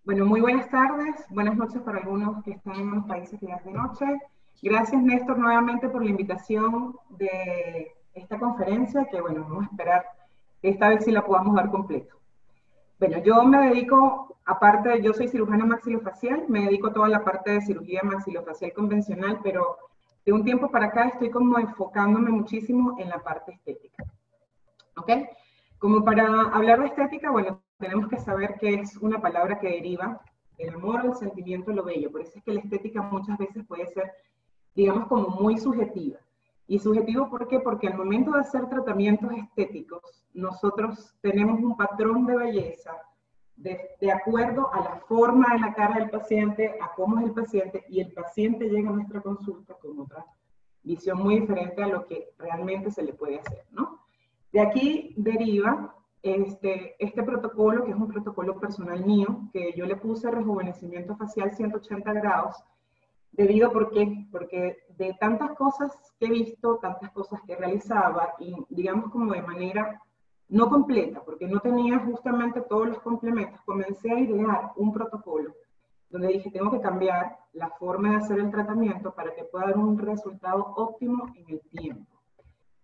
Bueno, muy buenas tardes, buenas noches para algunos que están en los países que ya es de noche. Gracias, Néstor, nuevamente por la invitación de esta conferencia, que bueno, vamos a esperar que esta vez sí la podamos dar completo. Bueno, yo me dedico, aparte, yo soy cirujana maxilofacial, me dedico a toda la parte de cirugía maxilofacial convencional, pero de un tiempo para acá estoy como enfocándome muchísimo en la parte estética. ¿Ok? Como para hablar de estética, bueno, tenemos que saber que es una palabra que deriva del amor, el sentimiento, lo bello. Por eso es que la estética muchas veces puede ser, digamos, como muy subjetiva. ¿Y subjetivo por qué? Porque al momento de hacer tratamientos estéticos, nosotros tenemos un patrón de belleza de acuerdo a la forma de la cara del paciente, a cómo es el paciente, y el paciente llega a nuestra consulta con otra visión muy diferente a lo que realmente se le puede hacer, ¿no? De aquí deriva este protocolo, que es un protocolo personal mío, que yo le puse rejuvenecimiento facial 180 grados, debido porque de tantas cosas que he visto, tantas cosas que realizaba, y digamos como de manera no completa, porque no tenía justamente todos los complementos, comencé a idear un protocolo donde dije, tengo que cambiar la forma de hacer el tratamiento para que pueda dar un resultado óptimo en el tiempo.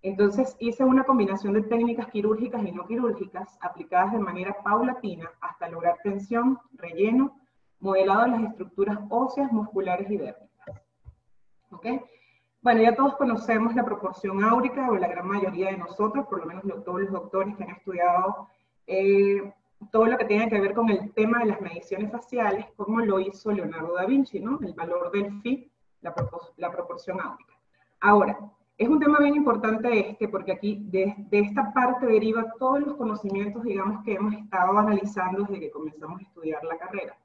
Entonces hice una combinación de técnicas quirúrgicas y no quirúrgicas aplicadas de manera paulatina hasta lograr tensión, relleno, modelado de las estructuras óseas, musculares y dérmicas. ¿Ok? Bueno, ya todos conocemos la proporción áurica, o la gran mayoría de nosotros, por lo menos todos los doctores que han estudiado todo lo que tiene que ver con el tema de las mediciones faciales, como lo hizo Leonardo da Vinci, ¿no? El valor del phi, la proporción áurica. Ahora, es un tema bien importante porque aquí de esta parte deriva todos los conocimientos, digamos, que hemos estado analizando desde que comenzamos a estudiar la carrera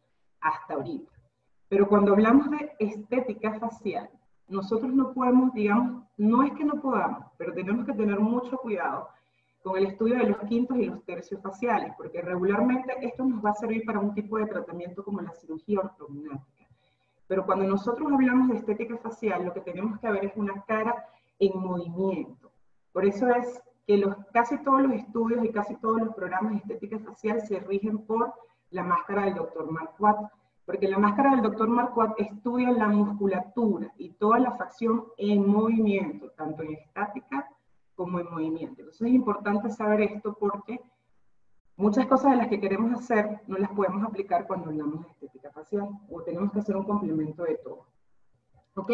hasta ahorita. Pero cuando hablamos de estética facial, nosotros no podemos, digamos, no es que no podamos, pero tenemos que tener mucho cuidado con el estudio de los quintos y los tercios faciales, porque regularmente esto nos va a servir para un tipo de tratamiento como la cirugía ortognática. Pero cuando nosotros hablamos de estética facial, lo que tenemos que ver es una cara en movimiento. Por eso es que casi todos los estudios y casi todos los programas de estética facial se rigen por la máscara del Dr. Marquardt, porque la máscara del Dr. Marquardt estudia la musculatura y toda la facción en movimiento, tanto en estática como en movimiento. Entonces es importante saber esto porque muchas cosas de las que queremos hacer no las podemos aplicar cuando hablamos de estética facial, o tenemos que hacer un complemento de todo. ¿Ok?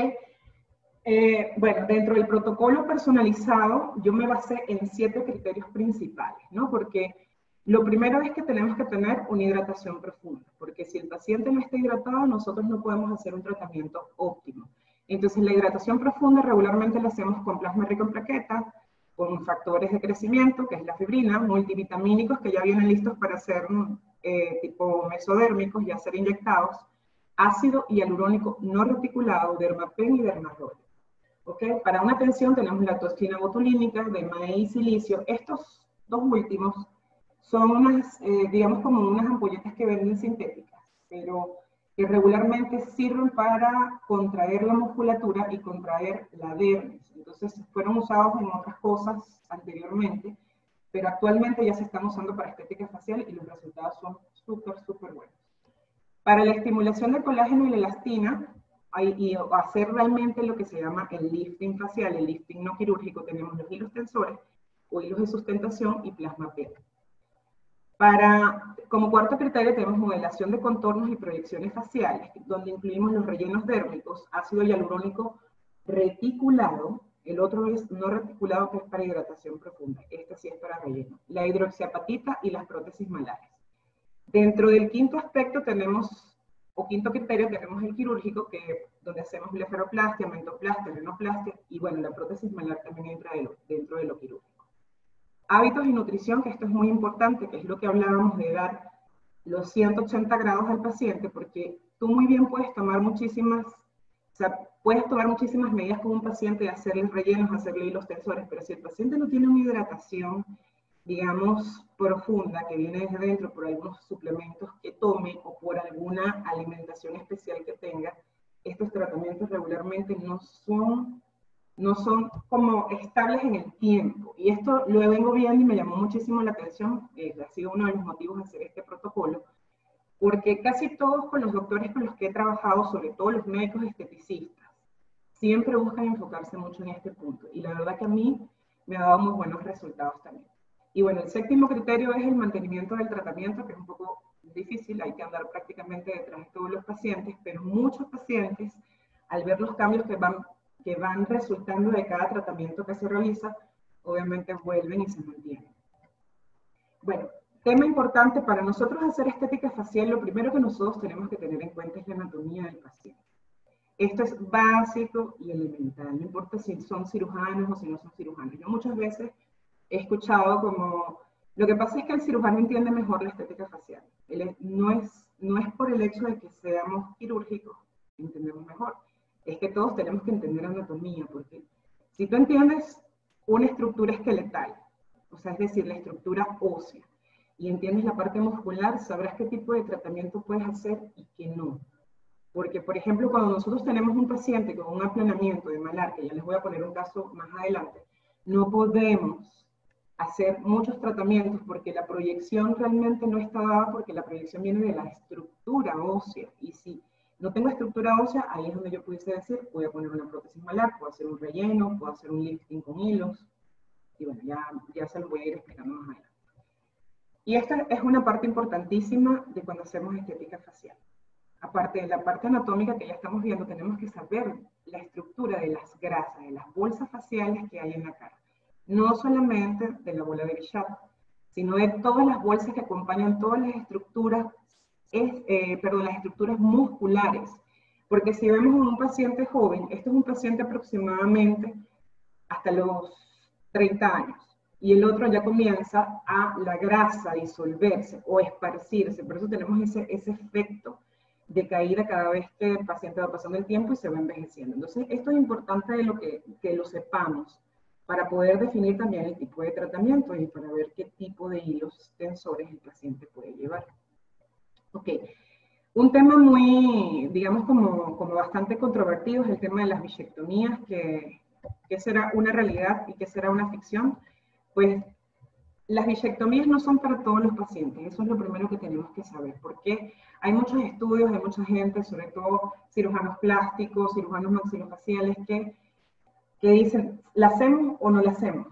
Bueno, dentro del protocolo personalizado, yo me basé en 7 criterios principales, ¿no? Porque lo primero es que tenemos que tener una hidratación profunda, porque si el paciente no está hidratado, nosotros no podemos hacer un tratamiento óptimo. Entonces, la hidratación profunda regularmente la hacemos con plasma rico en plaquetas, con factores de crecimiento, que es la fibrina, multivitamínicos que ya vienen listos para ser tipo mesodérmicos, ya ser inyectados, ácido hialurónico no reticulado, dermapen y dermarol. ¿Okay? Para una tensión tenemos la toxina botulínica, DMAE y silicio. Estos dos últimos son unas, digamos, como unas ampolletas que venden sintéticas, pero que regularmente sirven para contraer la musculatura y contraer la dermis. Entonces fueron usados en otras cosas anteriormente, pero actualmente ya se están usando para estética facial y los resultados son súper buenos. Para la estimulación del colágeno y la elastina, y hacer realmente lo que se llama el lifting facial, el lifting no quirúrgico, tenemos los hilos tensores o hilos de sustentación y plasma PET. Como cuarto criterio tenemos modelación de contornos y proyecciones faciales, donde incluimos los rellenos dérmicos, ácido hialurónico reticulado, el otro es no reticulado, que es para hidratación profunda, este sí es para relleno, la hidroxiapatita y las prótesis malares. Dentro del quinto aspecto tenemos, o quinto criterio, tenemos el quirúrgico, donde hacemos blefaroplastia, mentoplastia, renoplastia, y bueno, la prótesis malar también entra dentro de lo quirúrgico. Hábitos y nutrición, que esto es muy importante, que es lo que hablábamos de dar los 180 grados al paciente, porque tú muy bien puedes tomar muchísimas medidas con un paciente, hacerle rellenos, hacerle hilos tensores, pero si el paciente no tiene una hidratación, digamos, profunda, que viene desde dentro por algunos suplementos que tome o por alguna alimentación especial que tenga, estos tratamientos regularmente no son como estables en el tiempo. Y esto lo vengo viendo y me llamó muchísimo la atención, ha sido uno de los motivos de hacer este protocolo, porque casi todos con los doctores con los que he trabajado, sobre todo los médicos esteticistas, siempre buscan enfocarse mucho en este punto. Y la verdad que a mí me ha dado muy buenos resultados también. Y bueno, el séptimo criterio es el mantenimiento del tratamiento, que es un poco difícil, hay que andar prácticamente detrás de todos los pacientes, pero muchos pacientes, al ver los cambios que van resultando de cada tratamiento que se realiza, obviamente vuelven y se mantienen. Bueno, tema importante para nosotros hacer estética facial, lo primero que nosotros tenemos que tener en cuenta es la anatomía del paciente. Esto es básico y elemental, no importa si son cirujanos o si no son cirujanos. Yo muchas veces he escuchado como, lo que pasa es que el cirujano entiende mejor la estética facial. No es por el hecho de que seamos quirúrgicos, entendemos mejor. Es que todos tenemos que entender anatomía, porque si tú entiendes una estructura esqueletal, o sea, es decir, la estructura ósea, y entiendes la parte muscular, sabrás qué tipo de tratamiento puedes hacer y qué no. Porque, por ejemplo, cuando nosotros tenemos un paciente con un aplanamiento de malar, que ya les voy a poner un caso más adelante, no podemos hacer muchos tratamientos porque la proyección realmente no está dada, porque la proyección viene de la estructura ósea. Y si no tengo estructura ósea, ahí es donde yo pudiese decir, voy a poner una prótesis malar, puedo hacer un relleno, puedo hacer un lifting con hilos. Y bueno, ya se los voy a ir explicando más adelante. Y esta es una parte importantísima de cuando hacemos estética facial. Aparte de la parte anatómica que ya estamos viendo, tenemos que saber la estructura de las grasas, de las bolsas faciales que hay en la cara. No solamente de la bola de Bichat, sino de todas las bolsas que acompañan todas las estructuras, las estructuras musculares. Porque si vemos un paciente joven, este es un paciente aproximadamente hasta los 30 años. Y el otro ya comienza a la grasa disolverse o esparcirse. Por eso tenemos ese efecto de caída cada vez que el paciente va pasando el tiempo y se va envejeciendo. Entonces, esto es importante que lo sepamos para poder definir también el tipo de tratamiento y para ver qué tipo de hilos tensores el paciente puede llevar. Ok, un tema muy, digamos, como bastante controvertido es el tema de las bichectomías, que será una realidad y que será una ficción. Pues las bichectomías no son para todos los pacientes, eso es lo primero que tenemos que saber, porque hay muchos estudios de mucha gente, sobre todo cirujanos plásticos, cirujanos maxilofaciales, que dicen, ¿la hacemos o no la hacemos?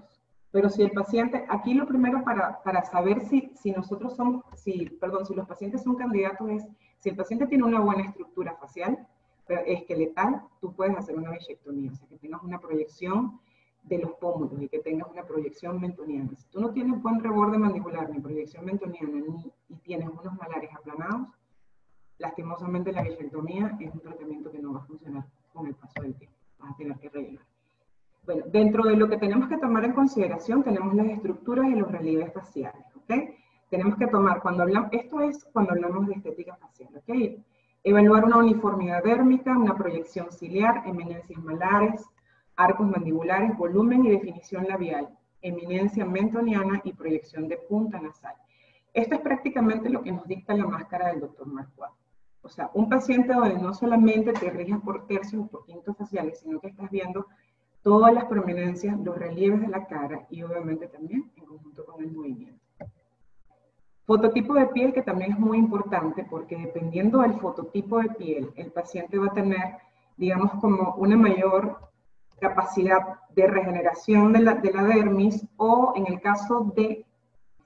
Pero si el paciente, aquí lo primero para saber si los pacientes son candidatos es, si el paciente tiene una buena estructura facial, pero esqueletal, tú puedes hacer una bichectomía, o sea, que tengas una proyección de los pómulos y que tengas una proyección mentoniana. Si tú no tienes buen reborde mandibular ni proyección mentoniana y tienes unos malares aplanados, lastimosamente la bichectomía es un tratamiento que no va a funcionar con el paso del tiempo. Vas a tener que rellenar. Bueno, dentro de lo que tenemos que tomar en consideración tenemos las estructuras y los relieves faciales, ¿ok? Tenemos que tomar, esto es cuando hablamos de estética facial, ¿ok? Evaluar una uniformidad dérmica, una proyección ciliar, eminencias malares, arcos mandibulares, volumen y definición labial, eminencia mentoniana y proyección de punta nasal. Esto es prácticamente lo que nos dicta la máscara del Dr. Marquardt. O sea, un paciente donde no solamente te rijas por tercios o por quintos faciales, sino que estás viendo todas las prominencias, los relieves de la cara y obviamente también en conjunto con el movimiento. Fototipo de piel, que también es muy importante porque dependiendo del fototipo de piel, el paciente va a tener, digamos, como una mayor capacidad de regeneración de la dermis, o en el caso de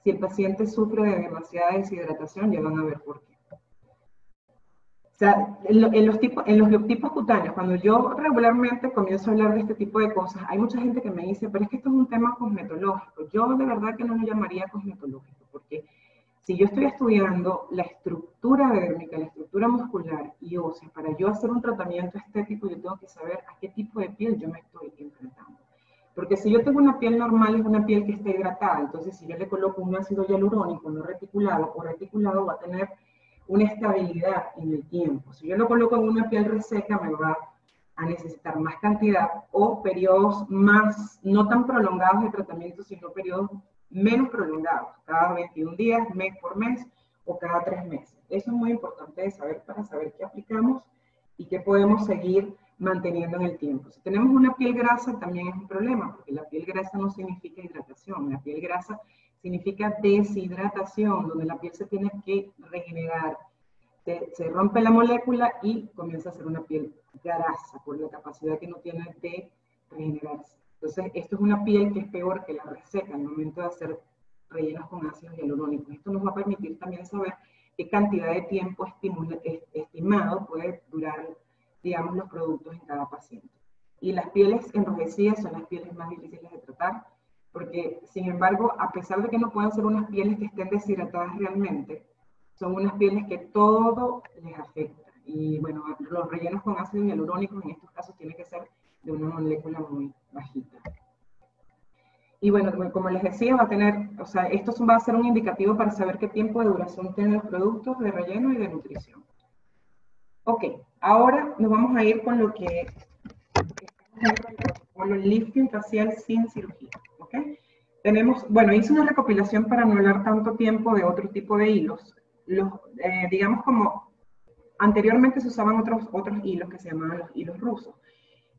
si el paciente sufre de demasiada deshidratación, ya van a ver por qué. O sea, en los biotipos cutáneos, cuando yo regularmente comienzo a hablar de este tipo de cosas, hay mucha gente que me dice, pero es que esto es un tema cosmetológico. Yo de verdad que no lo llamaría cosmetológico, porque si yo estoy estudiando la estructura dérmica, la estructura muscular y ósea, para yo hacer un tratamiento estético, yo tengo que saber a qué tipo de piel yo me estoy enfrentando. Porque si yo tengo una piel normal, es una piel que está hidratada. Entonces, si yo le coloco un ácido hialurónico no reticulado o reticulado, va a tener una estabilidad en el tiempo. Si yo lo coloco en una piel reseca, me va a necesitar más cantidad o periodos más, no tan prolongados de tratamiento, sino periodos menos prolongados, cada 21 días, mes por mes o cada 3 meses. Eso es muy importante de saber para saber qué aplicamos y qué podemos seguir manteniendo en el tiempo. Si tenemos una piel grasa también es un problema, porque la piel grasa no significa hidratación, la piel grasa significa deshidratación, donde la piel se tiene que regenerar. se rompe la molécula y comienza a ser una piel grasa por la capacidad que no tiene de regenerarse. Entonces, esto es una piel que es peor que la reseca al momento de hacer rellenos con ácido hialurónico. Esto nos va a permitir también saber qué cantidad de tiempo estimado puede durar, digamos, los productos en cada paciente. Y las pieles enrojecidas son las pieles más difíciles de tratar, porque, sin embargo, a pesar de que no puedan ser unas pieles que estén deshidratadas realmente, son unas pieles que todo les afecta. Y bueno, los rellenos con ácido hialurónico en estos casos tienen que ser de una molécula muy bajita. Y bueno, como les decía, va a tener, o sea, esto va a ser un indicativo para saber qué tiempo de duración tienen los productos de relleno y de nutrición. Ok, ahora nos vamos a ir con lo que con el lifting facial sin cirugía. ¿Ok? Tenemos, bueno, hice una recopilación para no hablar tanto tiempo de otro tipo de hilos. Digamos como anteriormente se usaban otros hilos que se llamaban los hilos rusos,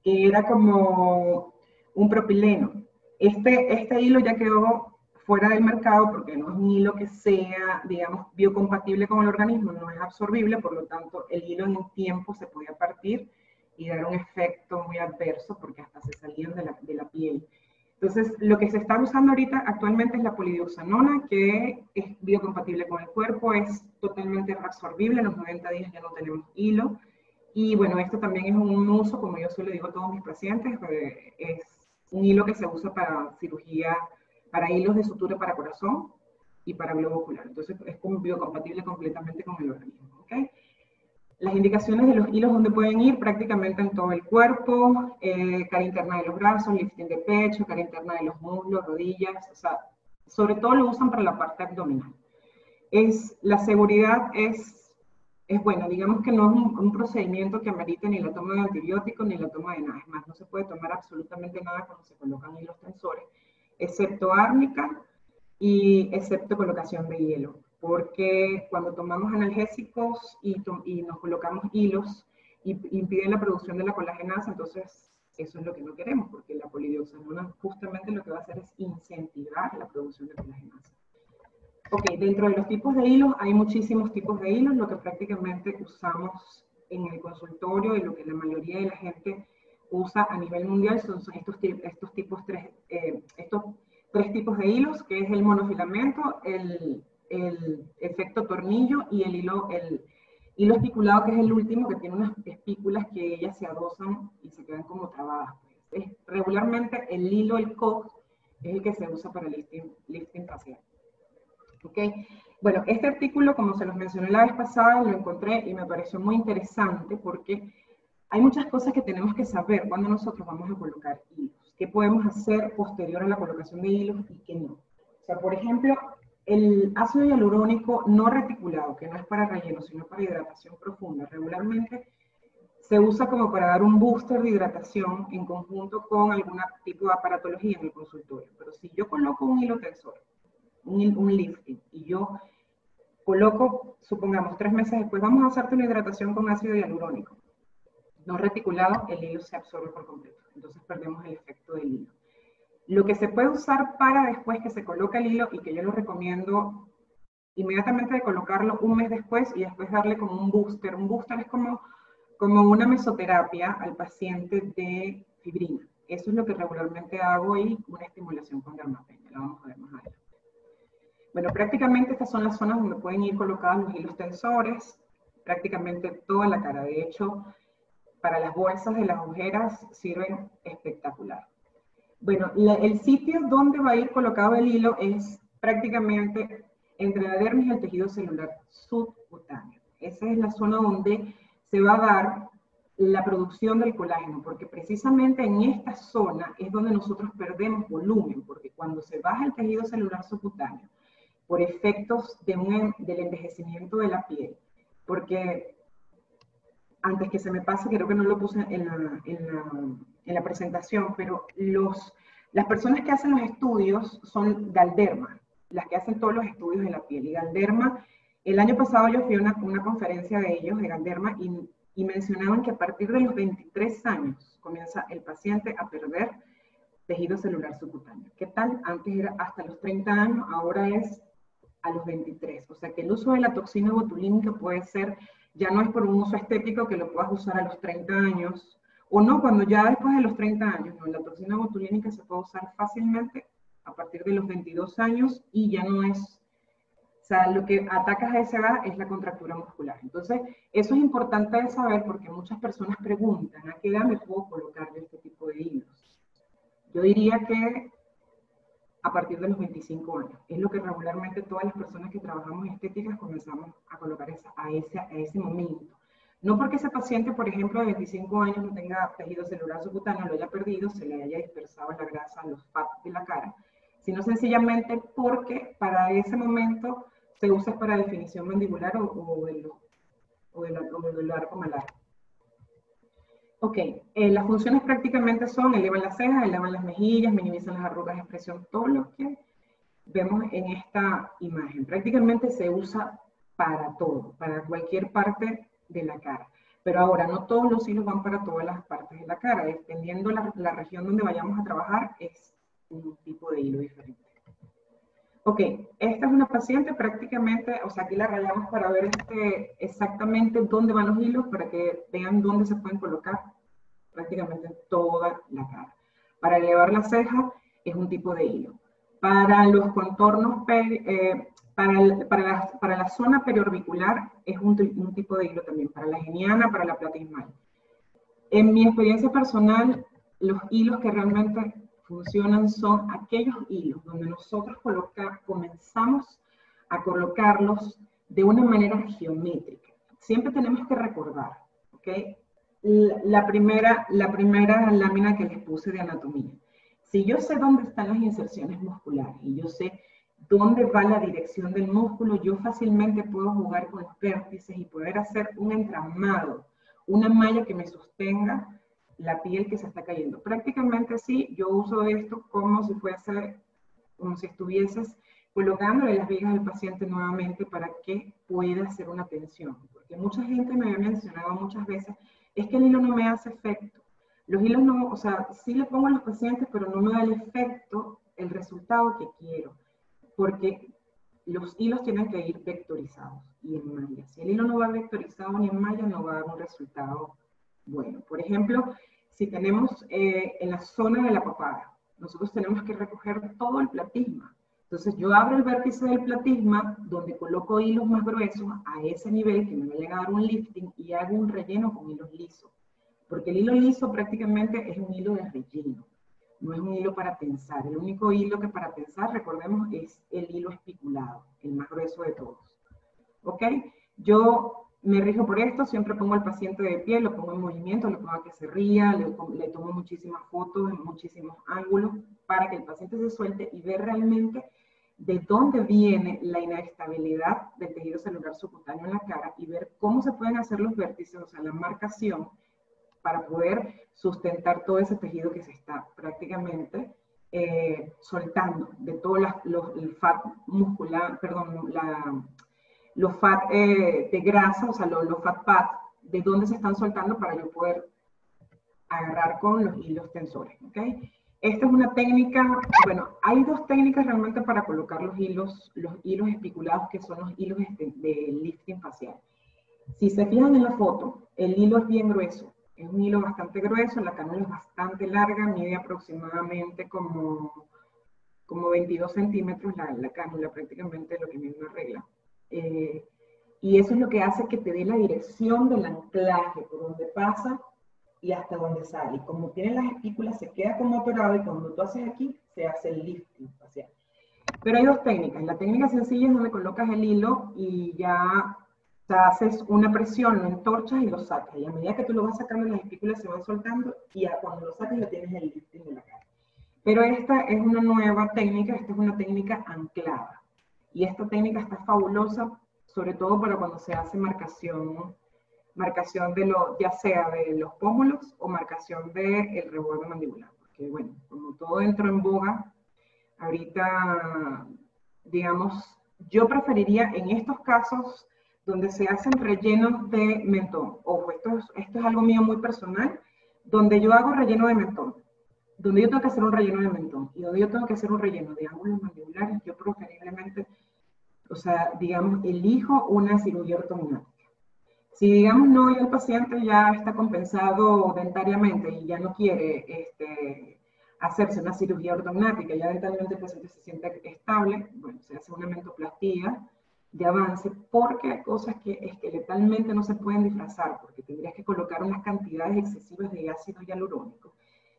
que era como un propileno. Este hilo ya quedó fuera del mercado porque no es un hilo que sea, digamos, biocompatible con el organismo, no es absorbible, por lo tanto el hilo en un tiempo se podía partir y dar un efecto muy adverso porque hasta se salían de la piel. Entonces, lo que se está usando ahorita actualmente es la polidioxanona, que es biocompatible con el cuerpo, es totalmente reabsorbible, en los 90 días ya no tenemos hilo. Y bueno, esto también es un uso, como yo suelo digo a todos mis pacientes, es un hilo que se usa para cirugía, para hilos de sutura para corazón y para globo ocular. Entonces, es biocompatible completamente con el organismo. ¿Okay? Las indicaciones de los hilos, donde pueden ir prácticamente en todo el cuerpo, cara interna de los brazos, lifting de pecho, cara interna de los muslos, rodillas, o sea, sobre todo lo usan para la parte abdominal. La seguridad es buena, digamos que no es un procedimiento que amerite ni la toma de antibióticos ni la toma de nada, es más, no se puede tomar absolutamente nada cuando se colocan hilos tensores, excepto árnica y excepto colocación de hielo. Porque cuando tomamos analgésicos y nos colocamos hilos, impiden la producción de la colagenasa, entonces eso es lo que no queremos, porque la polidioxanona justamente lo que va a hacer es incentivar la producción de colagenasa. Ok, dentro de los tipos de hilos hay muchísimos tipos de hilos, lo que prácticamente usamos en el consultorio y lo que la mayoría de la gente usa a nivel mundial son estos tres tipos de hilos, que es el monofilamento, el efecto tornillo y el hilo especulado, que es el último, que tiene unas espículas que ellas se adosan y se quedan como trabadas. Regularmente el hilo, el COX, es el que se usa para el lifting facial. ¿Okay? Bueno, este artículo, como se los mencioné la vez pasada, lo encontré y me pareció muy interesante porque hay muchas cosas que tenemos que saber cuando nosotros vamos a colocar hilos. ¿Qué podemos hacer posterior a la colocación de hilos y qué no? O sea, por ejemplo, el ácido hialurónico no reticulado, que no es para relleno, sino para hidratación profunda, regularmente se usa como para dar un booster de hidratación en conjunto con algún tipo de aparatología en el consultorio. Pero si yo coloco un hilo tensor, un lifting, y yo coloco, supongamos, 3 meses después, vamos a hacerte una hidratación con ácido hialurónico no reticulado, el hilo se absorbe por completo. Entonces perdemos el efecto del hilo. Lo que se puede usar para después que se coloca el hilo y que yo lo recomiendo inmediatamente de colocarlo un mes después y después darle como un booster. Un booster es como una mesoterapia al paciente de fibrina. Eso es lo que regularmente hago y una estimulación con dermapendia. La vamos a ver más adelante. Bueno, prácticamente estas son las zonas donde pueden ir colocados los hilos tensores, prácticamente toda la cara. De hecho, para las bolsas de las ojeras sirven espectacular. Bueno, el sitio donde va a ir colocado el hilo es prácticamente entre la dermis y el tejido celular subcutáneo. Esa es la zona donde se va a dar la producción del colágeno, porque precisamente en esta zona es donde nosotros perdemos volumen, porque cuando se baja el tejido celular subcutáneo, por efectos del envejecimiento de la piel, porque antes que se me pase, creo que no lo puse en la presentación, pero las personas que hacen los estudios son Galderma, las que hacen todos los estudios de la piel. Y Galderma, el año pasado yo fui a una conferencia de ellos, de Galderma, y mencionaban que a partir de los 23 años comienza el paciente a perder tejido celular subcutáneo. ¿Qué tal? Antes era hasta los 30 años, ahora es a los 23. O sea que el uso de la toxina botulínica puede ser, ya no es por un uso estético que lo puedas usar a los 30 años, o no, cuando ya después de los 30 años, no, la toxina botulínica se puede usar fácilmente a partir de los 22 años y ya no es, o sea, lo que atacas a esa edad es la contractura muscular. Entonces, eso es importante de saber porque muchas personas preguntan, ¿a qué edad me puedo colocar este tipo de hilos? Yo diría que a partir de los 25 años. Es lo que regularmente todas las personas que trabajamos en estéticas comenzamos a colocar a ese momento. No porque ese paciente, por ejemplo, de 25 años no tenga tejido celular subcutáneo, lo haya perdido, se le haya dispersado la grasa, los fat de la cara, sino sencillamente porque para ese momento se usa para definición mandibular o del arco malar. Ok, las funciones prácticamente son, elevan las cejas, elevan las mejillas, minimizan las arrugas de expresión, todo lo que vemos en esta imagen. Prácticamente se usa para todo, para cualquier parte de la cara. Pero ahora, no todos los hilos van para todas las partes de la cara. Dependiendo la región donde vayamos a trabajar, es un tipo de hilo diferente. Ok, esta es una paciente prácticamente, o sea, aquí la rayamos para ver exactamente dónde van los hilos, para que vean dónde se pueden colocar prácticamente en toda la cara. Para elevar la ceja es un tipo de hilo. Para los contornos, para la zona periorbicular es un tipo de hilo también, para la geniana, para la platismal. En mi experiencia personal, los hilos que realmente funcionan son aquellos hilos donde nosotros comenzamos a colocarlos de una manera geométrica. Siempre tenemos que recordar, ¿ok? La primera lámina que les puse de anatomía. Si yo sé dónde están las inserciones musculares y yo sé dónde va la dirección del músculo, yo fácilmente puedo jugar con los vértices y poder hacer un entramado, una malla que me sostenga la piel que se está cayendo. Prácticamente sí, yo uso esto como si estuvieses colocándole las vigas al paciente nuevamente para que pueda hacer una tensión. Porque mucha gente me había mencionado muchas veces, es que el hilo no me hace efecto. Los hilos no, o sea, sí le pongo a los pacientes, pero no me da el efecto, el resultado que quiero. Porque los hilos tienen que ir vectorizados y en malla. Si el hilo no va vectorizado ni en malla, no va a dar un resultado bueno. Por ejemplo, si tenemos en la zona de la papada, nosotros tenemos que recoger todo el platisma. Entonces yo abro el vértice del platisma, donde coloco hilos más gruesos a ese nivel que me va a llegar a dar un lifting y hago un relleno con hilos lisos. Porque el hilo liso prácticamente es un hilo de relleno. No es un hilo para tensar. El único hilo que para tensar, recordemos, es el hilo espiculado, el más grueso de todos. ¿Ok? Yo me rijo por esto, siempre pongo al paciente de pie, lo pongo en movimiento, lo pongo a que se ría, le tomo muchísimas fotos en muchísimos ángulos para que el paciente se suelte y vea realmente de dónde viene la inestabilidad del tejido celular subcutáneo en la cara y ver cómo se pueden hacer los vértices, o sea, la marcación, para poder sustentar todo ese tejido que se está prácticamente soltando de todo el fat muscular, perdón, los fat de grasa, o sea, los fat pads, de dónde se están soltando para yo poder agarrar con los hilos tensores, ¿ok? Esta es una técnica, bueno, hay dos técnicas realmente para colocar los hilos espiculados, que son los hilos de lifting facial. Si se fijan en la foto, el hilo es bien grueso. Es un hilo bastante grueso, la cánula es bastante larga, mide aproximadamente como 22 centímetros la cánula, prácticamente lo que mide una regla. Y eso es lo que hace que te dé la dirección del anclaje, por donde pasa y hasta donde sale. Y como tiene las espículas, se queda como operado y cuando tú haces aquí, se hace el lifting facial. Pero hay dos técnicas. La técnica sencilla es donde colocas el hilo y ya... O sea, haces una presión, lo entorchas y lo sacas. Y a medida que tú lo vas sacando, las espículas se van soltando y ya cuando lo sacas ya tienes el lifting de la cara. Pero esta es una nueva técnica, esta es una técnica anclada. Y esta técnica está fabulosa, sobre todo para cuando se hace marcación ya sea de los pómulos o marcación del rebordo mandibular. Porque bueno, como todo entró en boga, ahorita, digamos, yo preferiría en estos casos donde se hacen rellenos de mentón. Ojo, esto es algo mío muy personal, donde yo hago relleno de mentón, donde yo tengo que hacer un relleno de mentón y donde yo tengo que hacer un relleno de ángulos mandibulares, yo preferiblemente O sea, digamos, elijo una cirugía ortognática. Si, digamos, no, y el paciente ya está compensado dentariamente y ya no quiere hacerse una cirugía ortognática, ya dentalmente el paciente se siente estable, bueno, se hace una mentoplastía de avance, porque hay cosas que esqueletalmente no se pueden disfrazar, porque tendrías que colocar unas cantidades excesivas de ácido hialurónico.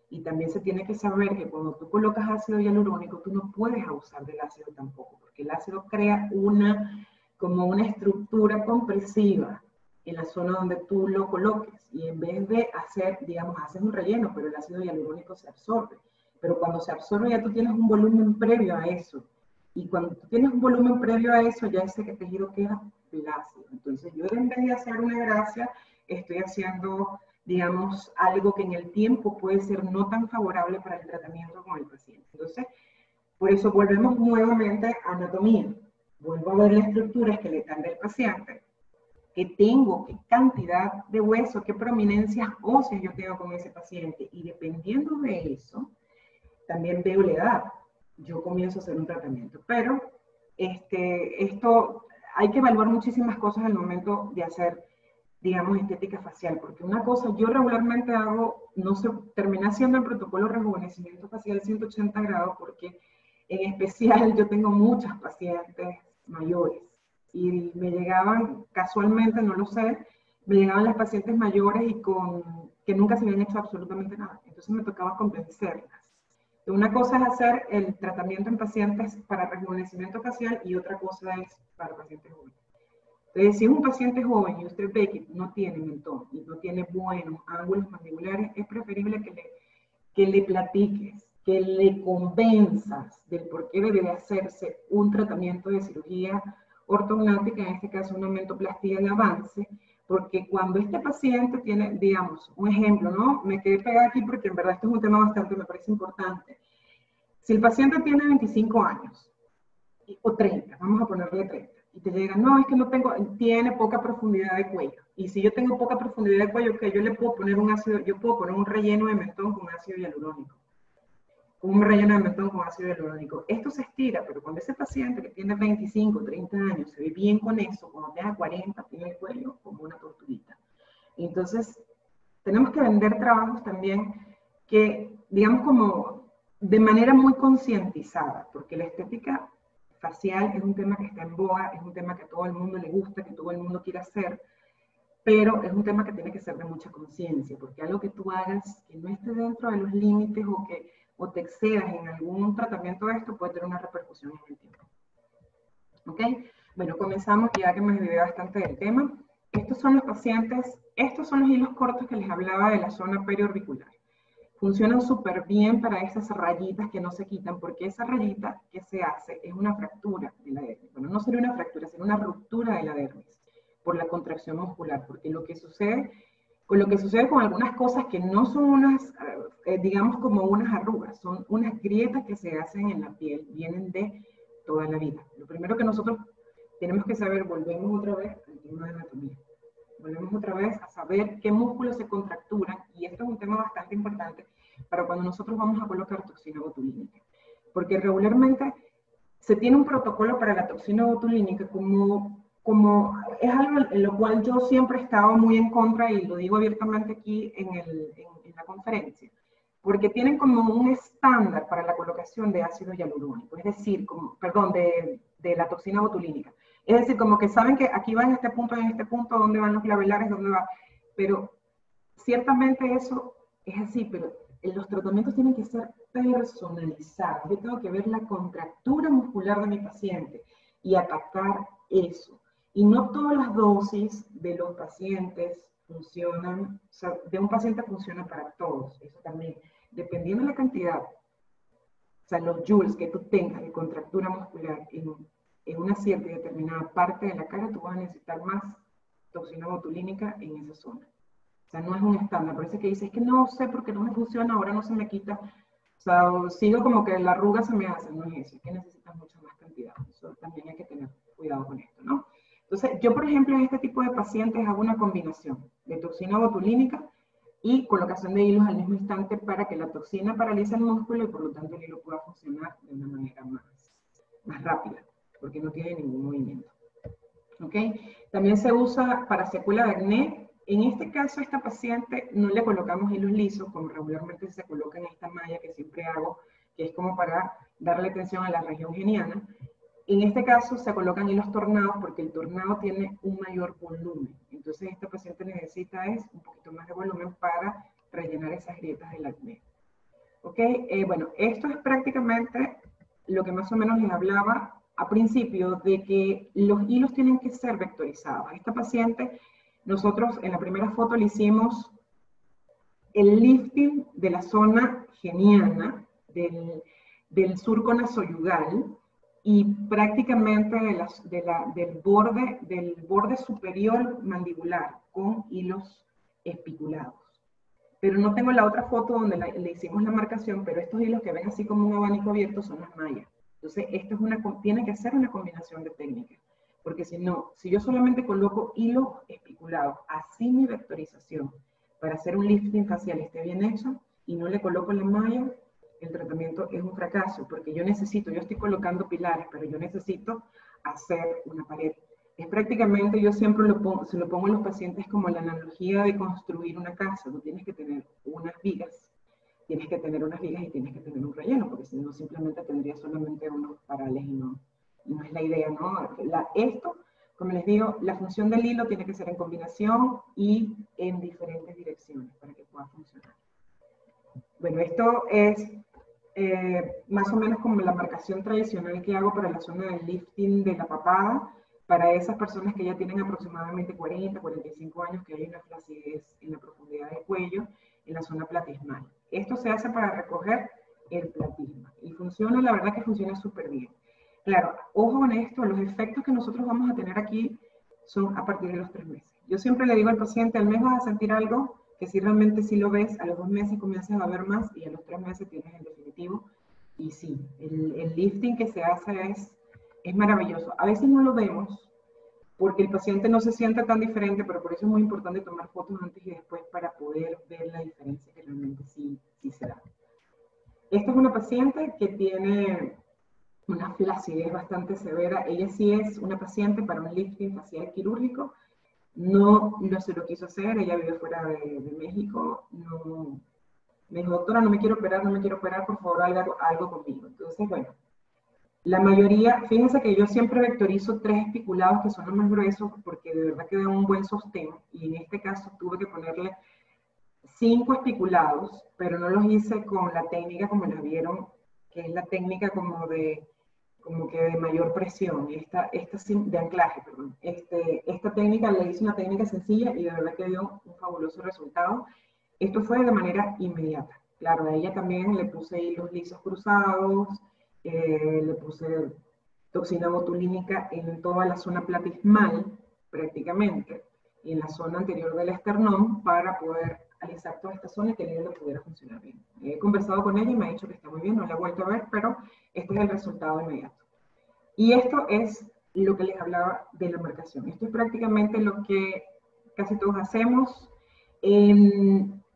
Y también se tiene que saber que cuando tú colocas ácido hialurónico, tú no puedes abusar del ácido tampoco, porque el ácido crea como una estructura compresiva en la zona donde tú lo coloques. Y en vez de hacer, digamos, haces un relleno, pero el ácido hialurónico se absorbe. Pero cuando se absorbe ya tú tienes un volumen previo a eso. Y cuando tú tienes un volumen previo a eso, ya ese tejido queda flácido. Entonces yo en vez de hacer una gracia, estoy haciendo, digamos, algo que en el tiempo puede ser no tan favorable para el tratamiento con el paciente. Entonces, por eso volvemos nuevamente a anatomía. Vuelvo a ver la estructura esqueletal del paciente, qué tengo, qué cantidad de hueso, qué prominencias óseas yo tengo con ese paciente. Y dependiendo de eso, también veo la edad. Yo comienzo a hacer un tratamiento. Pero esto hay que evaluar muchísimas cosas al momento de hacer, digamos, estética facial, porque una cosa, yo regularmente hago, no sé, terminé haciendo el protocolo de rejuvenecimiento facial 180 grados, porque en especial yo tengo muchas pacientes mayores, y me llegaban, casualmente, no lo sé, me llegaban las pacientes mayores y que nunca se habían hecho absolutamente nada, entonces me tocaba convencerlas. Una cosa es hacer el tratamiento en pacientes para rejuvenecimiento facial y otra cosa es para pacientes jóvenes. Entonces, si es un paciente joven y usted ve que no tiene mentón y no tiene buenos ángulos mandibulares, es preferible que le platiques, que le convenzas del por qué debe hacerse un tratamiento de cirugía ortognática, en este caso una mentoplastía de avance, porque cuando este paciente tiene, digamos, un ejemplo, ¿no? Me quedé pegada aquí porque en verdad este es un tema bastante, me parece importante. Si el paciente tiene 25 años, o 30, vamos a ponerle 30, y te llegan, no, es que no tengo, tiene poca profundidad de cuello. Y si yo tengo poca profundidad de cuello, que yo le puedo poner un ácido, yo puedo poner un relleno de mentón con ácido hialurónico. Un relleno de mentón con ácido hialurónico. Esto se estira, pero cuando ese paciente que tiene 25, 30 años se ve bien con eso, cuando tenga 40, tiene el cuello como una tortuguita. Entonces, tenemos que vender trabajos también que, digamos, como de manera muy concientizada, porque la estética facial es un tema que está en boga, es un tema que a todo el mundo le gusta, que todo el mundo quiere hacer, pero es un tema que tiene que ser de mucha conciencia, porque algo que tú hagas que no esté dentro de los límites o te excedas en algún tratamiento de esto puede tener una repercusión en el tiempo. ¿Ok? Bueno, comenzamos ya que me desvié bastante del tema. Estos son los pacientes, estos son los hilos cortos que les hablaba de la zona periorbicular. Funcionan súper bien para esas rayitas que no se quitan, porque esa rayita que se hace es una fractura de la dermis. Bueno, no sería una fractura, sería una ruptura de la dermis por la contracción muscular, porque lo que sucede con algunas cosas que no son unas, digamos como unas arrugas, son unas grietas que se hacen en la piel, vienen de toda la vida. Lo primero que nosotros tenemos que saber, volvemos otra vez al tema de anatomía. Volvemos otra vez a saber qué músculos se contracturan, y esto es un tema bastante importante para cuando nosotros vamos a colocar toxina botulínica. Porque regularmente se tiene un protocolo para la toxina botulínica como es algo en lo cual yo siempre he estado muy en contra, y lo digo abiertamente aquí en la conferencia, porque tienen como un estándar para la colocación de ácido hialurónico, es decir, de la toxina botulínica. Es decir, como que saben que aquí va en este punto, dónde van los labelares, dónde va. Pero ciertamente eso es así, pero los tratamientos tienen que ser personalizados. Yo tengo que ver la contractura muscular de mi paciente y atacar eso. Y no todas las dosis de los pacientes funcionan, o sea, de un paciente funciona para todos. Eso también, dependiendo de la cantidad, o sea, los joules que tú tengas de contractura muscular en una cierta y determinada parte de la cara, tú vas a necesitar más toxina botulínica en esa zona. O sea, no es un estándar. Por eso es que dices que no sé por qué no me funciona, ahora no se me quita. O sea, sigo como que la arruga se me hace, no es eso, es que necesitas mucha más cantidad. Eso también hay que tener cuidado con esto, ¿no? Entonces, yo, por ejemplo, en este tipo de pacientes hago una combinación de toxina botulínica y colocación de hilos al mismo instante para que la toxina paralice el músculo y por lo tanto el hilo pueda funcionar de una manera más rápida. porque no tiene ningún movimiento. ¿Ok? También se usa para secuela de acné. En este caso, a esta paciente no le colocamos hilos lisos, como regularmente se coloca en esta malla que siempre hago, que es como para darle atención a la región geniana. En este caso se colocan hilos tornados porque el tornado tiene un mayor volumen. Entonces esta paciente necesita un poquito más de volumen para rellenar esas grietas del acné. ¿Ok? Bueno, esto es prácticamente lo que más o menos les hablaba a principio, de que los hilos tienen que ser vectorizados. A esta paciente, nosotros en la primera foto le hicimos el lifting de la zona geniana, del surco nasoyugal, y prácticamente del borde superior mandibular con hilos espiculados. Pero no tengo la otra foto donde le hicimos la marcación, pero estos hilos que ven así como un abanico abierto son las mallas. Entonces, esto tiene que ser una combinación de técnicas, porque si no, si yo solamente coloco hilos espiculados, así mi vectorización para hacer un lifting facial esté bien hecho y no le coloco la malla, el tratamiento es un fracaso, porque yo estoy colocando pilares, pero yo necesito hacer una pared. Es prácticamente, yo siempre se lo pongo a los pacientes como la analogía de construir una casa. Tú tienes que tener unas vigas, y tienes que tener un relleno, porque si no simplemente tendrías solamente unos parales y no es la idea, ¿no? Como les digo, la función del hilo tiene que ser en combinación y en diferentes direcciones para que pueda funcionar. Bueno, esto es más o menos como la marcación tradicional que hago para la zona del lifting de la papada, para esas personas que ya tienen aproximadamente 40, 45 años, que hay una flacidez en la profundidad del cuello, en la zona platismal. Esto se hace para recoger el platisma y funciona, la verdad que funciona súper bien. Claro, ojo con esto, los efectos que nosotros vamos a tener aquí son a partir de los 3 meses. Yo siempre le digo al paciente, al mes vas a sentir algo que si realmente sí lo ves, a los 2 meses comienzas a ver más y a los 3 meses tienes el definitivo. Y sí, el lifting que se hace es maravilloso. A veces no lo vemos porque el paciente no se siente tan diferente, pero por eso es muy importante tomar fotos antes y después para poder ver la diferencia que realmente sí se da. Esta es una paciente que tiene una flacidez bastante severa. Ella sí es una paciente para un lifting facial quirúrgico. No se lo quiso hacer, ella vive fuera de México. No, me dijo, doctora, no me quiero operar, por favor, algo conmigo. Entonces, bueno, la mayoría, fíjense que yo siempre vectorizo 3 espiculados que son los más gruesos porque de verdad que dan un buen sostén, y en este caso tuve que ponerle 5 espiculados, pero no los hice con la técnica como la vieron, que es la técnica como que de mayor presión, de anclaje, perdón. Esta técnica le hice una técnica sencilla y de verdad que dio un fabuloso resultado. Esto fue de manera inmediata. Claro, a ella también le puse hilos lisos cruzados, le puse toxina botulínica en toda la zona platismal, prácticamente, y en la zona anterior del esternón, para poder alisar toda esta zona y que el hilo pudiera funcionar bien. He conversado con ella y me ha dicho que está muy bien, no la he vuelto a ver, pero este es el resultado inmediato. Y esto es lo que les hablaba de la marcación. Esto es prácticamente lo que casi todos hacemos.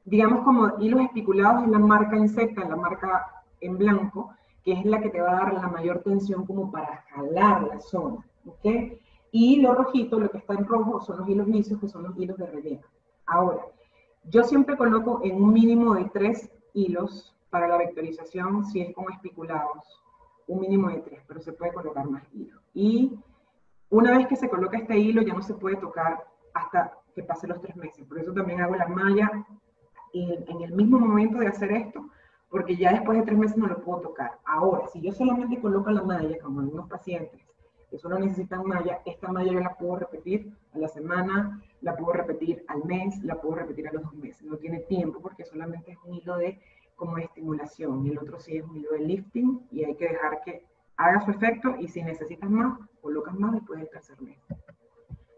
Digamos como hilos espiculados es la marca en Z, la marca en blanco, que es la que te va a dar la mayor tensión como para jalar la zona, ¿ok? Y lo rojito, lo que está en rojo, son los hilos lisos, que son los hilos de relleno. Ahora, yo siempre coloco en un mínimo de 3 hilos para la vectorización, si es con espiculados, un mínimo de 3, pero se puede colocar más hilos. Y una vez que se coloca este hilo, ya no se puede tocar hasta que pase los 3 meses. Por eso también hago la malla en el mismo momento de hacer esto, porque ya después de 3 meses no lo puedo tocar. Ahora, si yo solamente coloco la malla, como algunos pacientes que solo necesitan malla, esta malla yo la puedo repetir a la semana, la puedo repetir al mes, la puedo repetir a los 2 meses. No tiene tiempo porque solamente es un hilo como de estimulación, y el otro sí es un hilo de lifting, y hay que dejar que haga su efecto, y si necesitas más, colocas más después del 3er mes.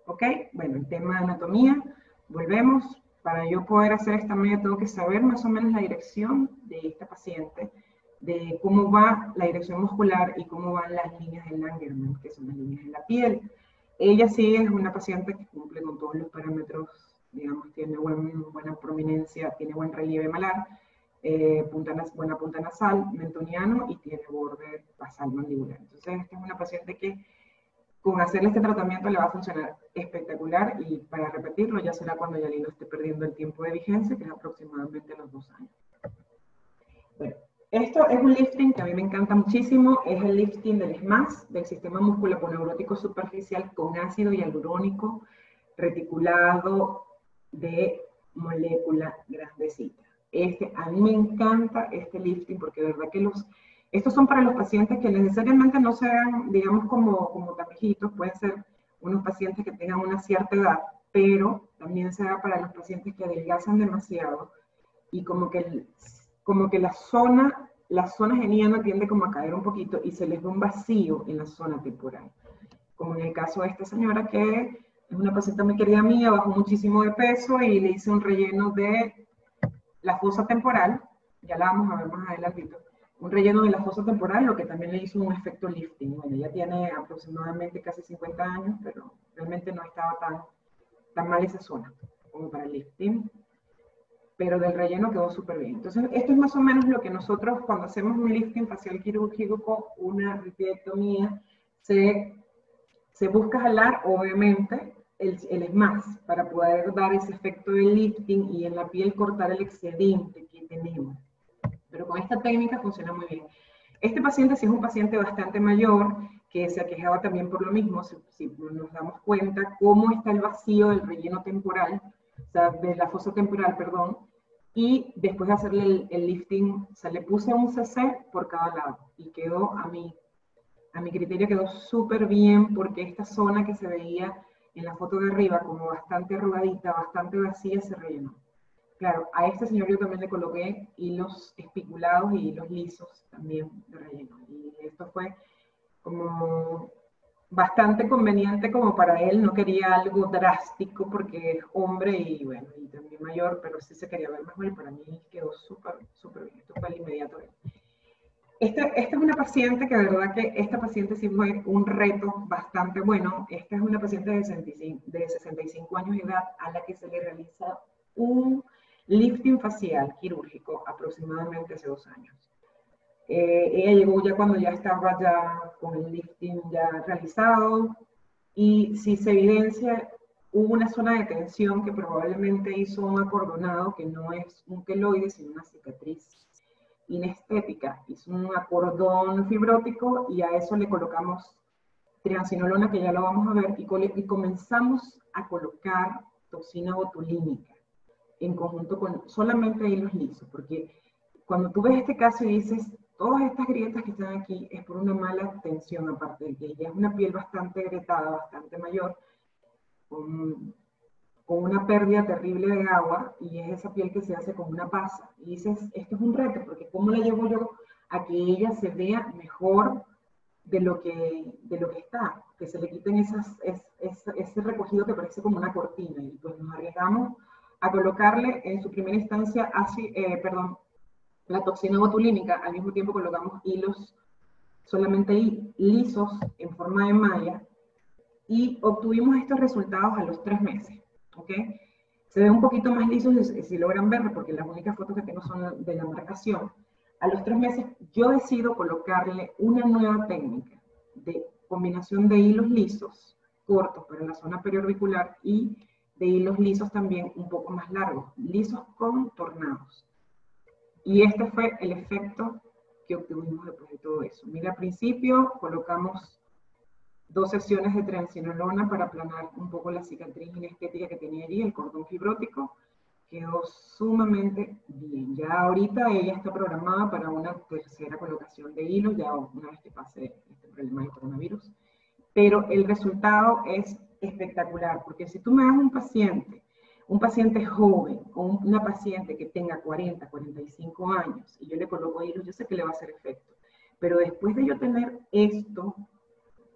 ¿Ok? Bueno, el tema de anatomía, volvemos. Para yo poder hacer esta malla tengo que saber más o menos la dirección de esta paciente, de cómo va la dirección muscular y cómo van las líneas de Langermann, que son las líneas de la piel. Ella sí es una paciente que cumple con todos los parámetros, digamos, tiene buena prominencia, tiene buen relieve malar, buena punta nasal, mentoniano y tiene borde basal mandibular. Entonces, esta es una paciente que con hacerle este tratamiento le va a funcionar espectacular y para repetirlo ya será cuando ya el hilo esté perdiendo el tiempo de vigencia, que es aproximadamente los 2 años. Bueno, esto es un lifting que a mí me encanta muchísimo, es el lifting del SMAS, del sistema musculoponeurótico superficial con ácido hialurónico reticulado de molécula grandecita. A mí me encanta este lifting porque de verdad que estos son para los pacientes que necesariamente no sean, digamos, como tan viejitos, pueden ser unos pacientes que tengan una cierta edad, pero también se da para los pacientes que adelgazan demasiado y como que la zona geniana tiende como a caer un poquito y se les da un vacío en la zona temporal. Como en el caso de esta señora que es una paciente muy querida mía, bajó muchísimo de peso y le hice un relleno de la fosa temporal, ya la vamos a ver más adelantito, un relleno de la fosa temporal, lo que también le hizo un efecto lifting. Bueno, ella tiene aproximadamente casi 50 años, pero realmente no estaba tan mal esa zona como para el lifting, pero del relleno quedó súper bien. Entonces, esto es más o menos lo que nosotros cuando hacemos un lifting facial quirúrgico con una ripidectomía, se busca jalar, obviamente, el SMAS para poder dar ese efecto de lifting y en la piel cortar el excedente que tenemos. Pero con esta técnica funciona muy bien. Este paciente sí es un paciente bastante mayor que se aquejaba también por lo mismo, si nos damos cuenta cómo está el vacío del relleno temporal, o sea, de la fosa temporal, perdón, y después de hacerle el lifting, o sea, le puse un CC por cada lado y quedó a mi criterio quedó súper bien porque esta zona que se veía en la foto de arriba como bastante arrugadita, bastante vacía, se rellenó. Claro, a este señor yo también le coloqué hilos espiculados y hilos lisos también de relleno. Y esto fue como bastante conveniente como para él, no quería algo drástico porque es hombre y bueno, y también mayor, pero sí se quería ver mejor y para mí quedó súper, súper bien. Esto fue el inmediato. Esta es una paciente que de verdad que esta paciente sí fue un reto bastante bueno. Esta es una paciente de 65 años de edad a la que se le realiza un lifting facial quirúrgico aproximadamente hace 2 años. Ella llegó ya cuando ya estaba ya con el lifting ya realizado y si se evidencia hubo una zona de tensión que probablemente hizo un acordonado que no es un queloide sino una cicatriz inestética. Hizo un acordón fibrótico y a eso le colocamos triancinolona, que ya lo vamos a ver, y comenzamos a colocar toxina botulínica en conjunto con solamente hilos lisos, porque cuando tú ves este caso y dices, todas estas grietas que están aquí es por una mala tensión, aparte de que ella es una piel bastante agrietada, bastante mayor, con una pérdida terrible de agua, y es esa piel que se hace como una pasa. Y dices, esto es un reto, porque ¿cómo la llevo yo a que ella se vea mejor de lo que está? Que se le quiten ese recogido que parece como una cortina. Y pues nos arriesgamos a colocarle en su primera instancia la toxina botulínica, al mismo tiempo colocamos hilos solamente lisos en forma de malla y obtuvimos estos resultados a los 3 meses. ¿Okay? Se ve un poquito más lisos si logran verlo, porque las únicas fotos que tengo son de la marcación. A los 3 meses yo decido colocarle una nueva técnica de combinación de hilos lisos, cortos para la zona periorbicular y de hilos lisos también un poco más largos, lisos con tornados. Y este fue el efecto que obtuvimos después de todo eso. Mira, al principio colocamos 2 sesiones de triancinolona para aplanar un poco la cicatriz inestética que tenía allí, el cordón fibrótico. Quedó sumamente bien. Ya ahorita ella está programada para una tercera colocación de hilos, ya una vez que pase este problema del coronavirus. Pero el resultado es espectacular, porque si tú me das un paciente joven o una paciente que tenga 40, 45 años y yo le coloco hilos, yo sé que le va a hacer efecto. Pero después de yo tener esto,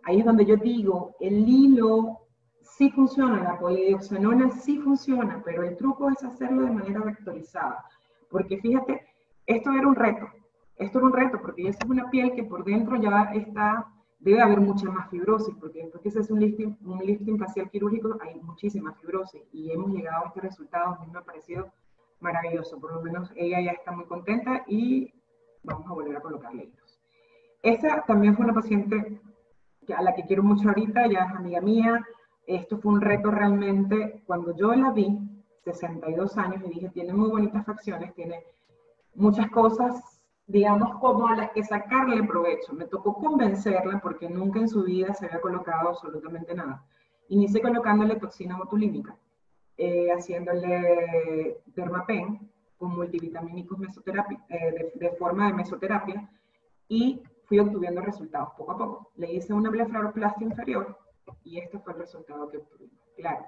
ahí es donde yo digo, el hilo sí funciona, la polidioxanona sí funciona, pero el truco es hacerlo de manera vectorizada. Porque fíjate, esto era un reto porque esa es una piel que por dentro ya debe haber mucha más fibrosis, porque después que se hace un lifting facial quirúrgico hay muchísima fibrosis y hemos llegado a este resultado, a mí me ha parecido maravilloso, por lo menos ella ya está muy contenta y vamos a volver a colocarle hilos. Esta también fue una paciente a la que quiero mucho ahorita, ya es amiga mía. Esto fue un reto realmente. Cuando yo la vi, 62 años, y dije, tiene muy bonitas facciones, tiene muchas cosas, digamos, como a las que sacarle provecho. Me tocó convencerla porque nunca en su vida se había colocado absolutamente nada. Inicié colocándole toxina botulínica, haciéndole Dermapen con multivitamínicos de forma de mesoterapia, y fui obteniendo resultados poco a poco. Le hice una blefaroplastia inferior y este fue el resultado que obtuvimos. Claro,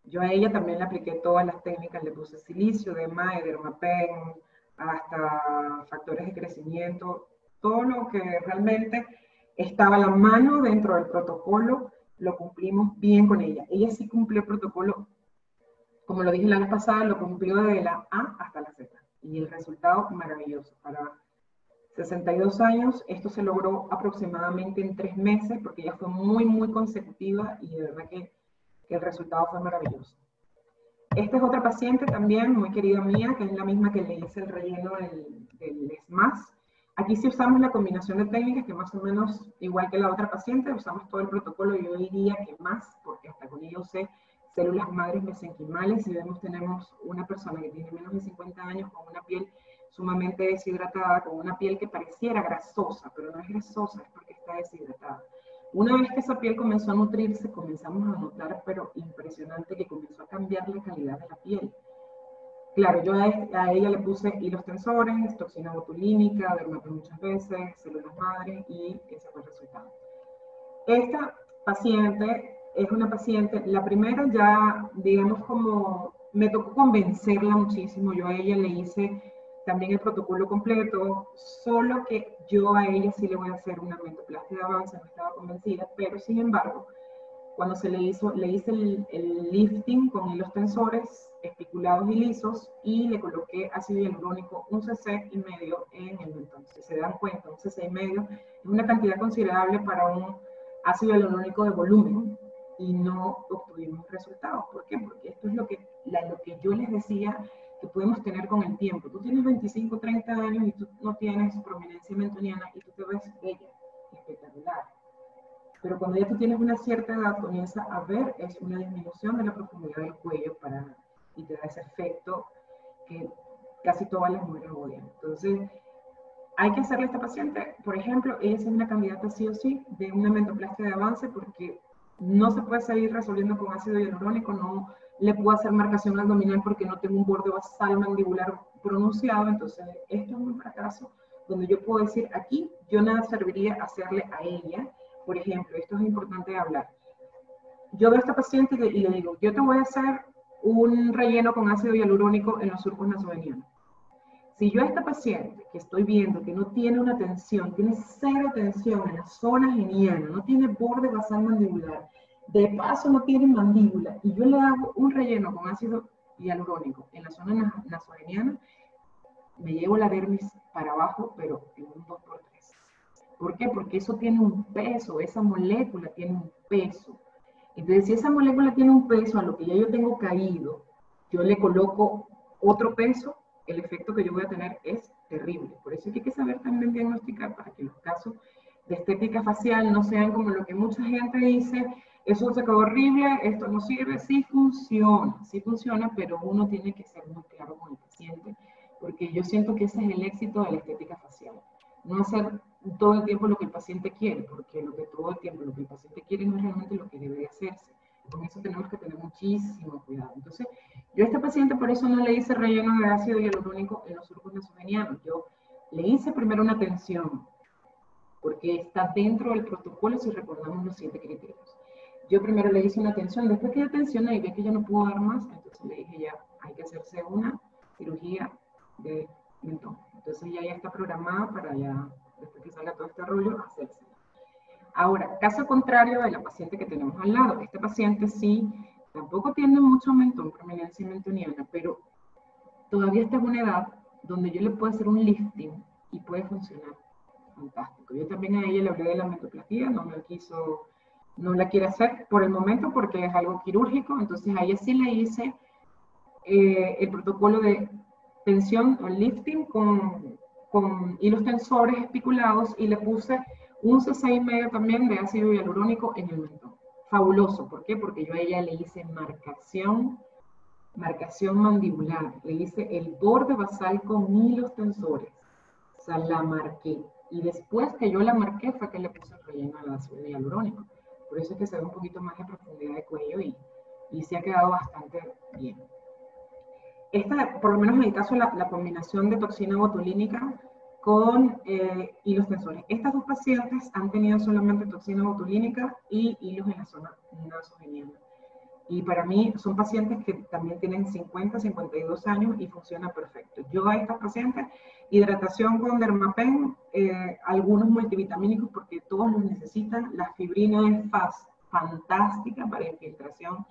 yo a ella también le apliqué todas las técnicas, le puse silicio, DMAE, Dermapen, hasta factores de crecimiento, todo lo que realmente estaba a la mano dentro del protocolo, lo cumplimos bien con ella. Ella sí cumplió el protocolo, como lo dije la vez pasada, lo cumplió desde la A hasta la Z. Y el resultado maravilloso. Para 62 años, esto se logró aproximadamente en 3 meses, porque ella fue muy, muy consecutiva y de verdad que el resultado fue maravilloso. Esta es otra paciente también, muy querida mía, que es la misma que le hice el relleno del SMAS. Aquí sí usamos la combinación de técnicas, que más o menos, igual que la otra paciente, usamos todo el protocolo, yo diría que más, porque hasta con ella usé células madres mesenquimales. Si vemos, tenemos una persona que tiene menos de 50 años con una piel sumamente deshidratada, con una piel que pareciera grasosa, pero no es grasosa, es porque está deshidratada. Una vez que esa piel comenzó a nutrirse, comenzamos a notar, pero impresionante, que comenzó a cambiar la calidad de la piel. Claro, yo a ella le puse hilos tensores, toxina botulínica, Dermapen muchas veces, células madre, y ese fue el resultado. Esta paciente es una paciente, la primera ya, digamos, como me tocó convencerla muchísimo. Yo a ella le hice también el protocolo completo, solo que yo a ella sí le voy a hacer una mentoplastia de avance, no estaba convencida, pero sin embargo, cuando se le hice el lifting con hilos tensores espiculados y lisos, y le coloqué ácido hialurónico 1,5 cc en el mentón. Si se dan cuenta, 1,5 cc es una cantidad considerable para un ácido hialurónico de volumen, y no obtuvimos resultados. ¿Por qué? Porque esto es lo que yo les decía que podemos tener con el tiempo. Tú tienes 25, 30 años y tú no tienes prominencia mentoniana y tú te ves bella, espectacular. Pero cuando ya tú tienes una cierta edad, comienza a ver es una disminución de la profundidad del cuello y te da ese efecto que casi todas las mujeres odian. Entonces, hay que hacerle a esta paciente, por ejemplo, ella es una candidata sí o sí de una mentoplastia de avance, porque no se puede seguir resolviendo con ácido hialurónico, no le puedo hacer marcación abdominal porque no tengo un borde basal mandibular pronunciado. Entonces esto es un fracaso donde yo puedo decir, aquí yo nada serviría hacerle a ella. Por ejemplo, esto es importante hablar. Yo veo a esta paciente y le digo, yo te voy a hacer un relleno con ácido hialurónico en los surcos nasogenianos. Si yo a esta paciente que estoy viendo que no tiene una tensión, tiene cero tensión en la zona geniana, no tiene borde basal mandibular, de paso no tiene mandíbula, y yo le hago un relleno con ácido hialurónico en la zona nasogeniana, me llevo la dermis para abajo, pero en un 2×3. ¿Por qué? Porque eso tiene un peso, esa molécula tiene un peso. Entonces, si esa molécula tiene un peso a lo que ya yo tengo caído, yo le coloco otro peso, el efecto que yo voy a tener es terrible. Por eso es que hay que saber también diagnosticar, para que los casos de estética facial no sean como lo que mucha gente dice, eso se quedó horrible, esto no sirve. Sí funciona, pero uno tiene que ser muy claro con el paciente, porque yo siento que ese es el éxito de la estética facial. No hacer todo el tiempo lo que el paciente quiere, porque lo que el paciente quiere no es realmente lo que debe hacerse. Con eso tenemos que tener muchísimo cuidado. Entonces, yo a esta paciente por eso no le hice relleno de ácido hialurónico en los surcos nasogenianos. Yo le hice primero una tensión, porque está dentro del protocolo si recordamos los 7 criterios. Yo primero le hice una tensión, después que ya tensioné y vi que ya no puedo dar más, entonces le dije ya, hay que hacerse una cirugía de mentón. Entonces ya está programada para ya, después que salga todo este rollo, hacerse. Ahora, caso contrario de la paciente que tenemos al lado. Esta paciente sí, tampoco tiene mucho mentón, prominencia mentoniana, pero todavía está en una edad donde yo le puedo hacer un lifting y puede funcionar fantástico. Yo también a ella le hablé de la mentoplastia, no la quiere hacer por el momento porque es algo quirúrgico. Entonces a ella sí le hice el protocolo de tensión o lifting con hilos tensores espiculados y le puse un cc,5 también de ácido hialurónico en el mentón. Fabuloso, ¿por qué? Porque yo a ella le hice marcación mandibular, le hice el borde basal con hilos tensores, o sea, la marqué. Y después que yo la marqué fue que le puse el relleno al ácido hialurónico. Por eso es que se ve un poquito más de profundidad de cuello y se ha quedado bastante bien. Esta, por lo menos en el caso de la combinación de toxina botulínica con hilos tensores. Estas dos pacientes han tenido solamente toxina botulínica y hilos en la zona nasogeniana. Y para mí son pacientes que también tienen 50, 52 años y funciona perfecto. Yo a estas pacientes, hidratación con Dermapen, algunos multivitamínicos porque todos los necesitan. La fibrina es fantástica para infiltración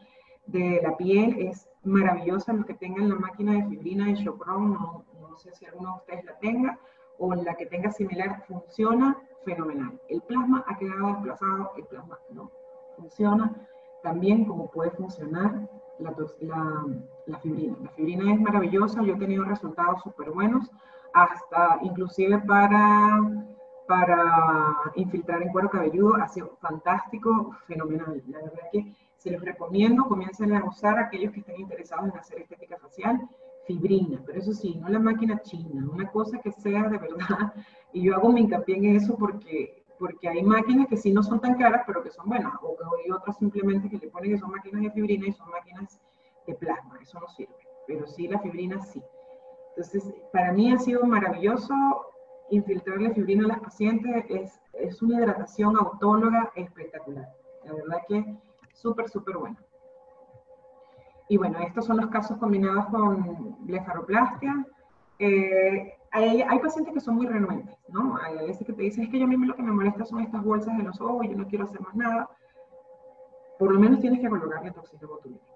de la piel, es maravillosa. Los que tengan la máquina de fibrina de Chopron, no sé si alguno de ustedes la tenga, o la que tenga similar, funciona fenomenal. El plasma ha quedado desplazado, el plasma no funciona también como puede funcionar la fibrina. La fibrina es maravillosa, yo he tenido resultados súper buenos, hasta inclusive para infiltrar en cuero cabelludo, ha sido fantástico, fenomenal. La verdad que se los recomiendo, comiencen a usar aquellos que estén interesados en hacer estética facial, fibrina, pero eso sí, no la máquina china, una cosa que sea de verdad, y yo hago mi hincapié en eso porque hay máquinas que sí no son tan caras, pero que son buenas, o hay otras simplemente que le ponen que son máquinas de fibrina y son máquinas de plasma, eso no sirve, pero sí la fibrina sí. Entonces, para mí ha sido maravilloso infiltrar la fibrina a las pacientes, es una hidratación autóloga espectacular, la verdad que súper, súper buena. Y bueno, estos son los casos combinados con blefaroplastia. Hay pacientes que son muy renuentes, ¿no? Hay veces que te dicen, es que yo a mí lo que me molesta son estas bolsas en los ojos, yo no quiero hacer más nada. Por lo menos tienes que colocarle toxina botulínica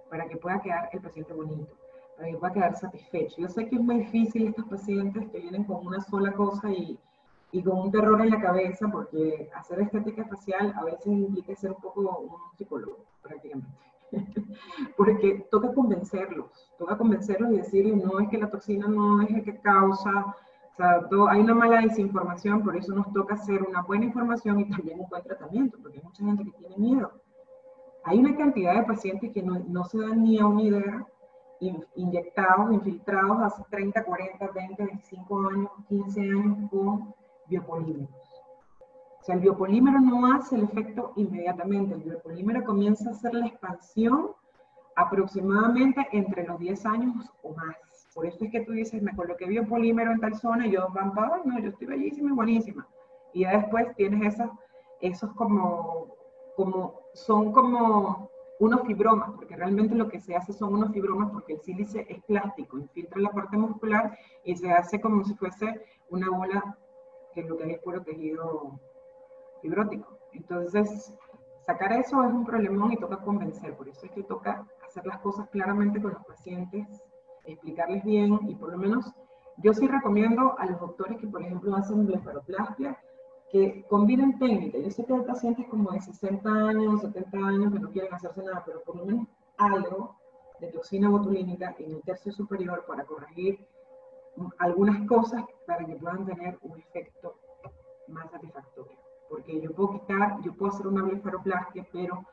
para que pueda quedar el paciente bonito, para que pueda quedar satisfecho. Yo sé que es muy difícil estos pacientes que vienen con una sola cosa y con un terror en la cabeza, porque hacer estética facial a veces implica ser un poco un psicólogo, prácticamente. Porque toca convencerlos y decirles, no, es que la toxina no es el que causa, o sea, hay una mala desinformación, por eso nos toca hacer una buena información y también un buen tratamiento, porque hay mucha gente que tiene miedo. Hay una cantidad de pacientes que no se dan ni a una idea, inyectados, infiltrados hace 30, 40, 20, 25 años, 15 años con biopolímeros. O sea, el biopolímero no hace el efecto inmediatamente, el biopolímero comienza a hacer la expansión aproximadamente entre los 10 años o más. Por eso es que tú dices, me coloqué biopolímero en tal zona y yo, no, yo estoy bellísima y buenísima. Y ya después tienes esos son como unos fibromas, porque realmente lo que se hace son unos fibromas porque el sílice es plástico, infiltra la parte muscular y se hace como si fuese una bola, que es lo que hay es puro tejido fibrótico. Entonces, sacar eso es un problemón y toca convencer, por eso es que toca hacer las cosas claramente con los pacientes, explicarles bien y por lo menos yo sí recomiendo a los doctores que por ejemplo hacen blefaroplastia que combinen técnicas. Yo sé que hay pacientes como de 60 años, 70 años que no quieren hacerse nada, pero por lo menos algo de toxina botulínica en el tercio superior para corregir algunas cosas para que puedan tener un efecto más satisfactorio. Porque yo puedo hacer una blefaroplastia, pero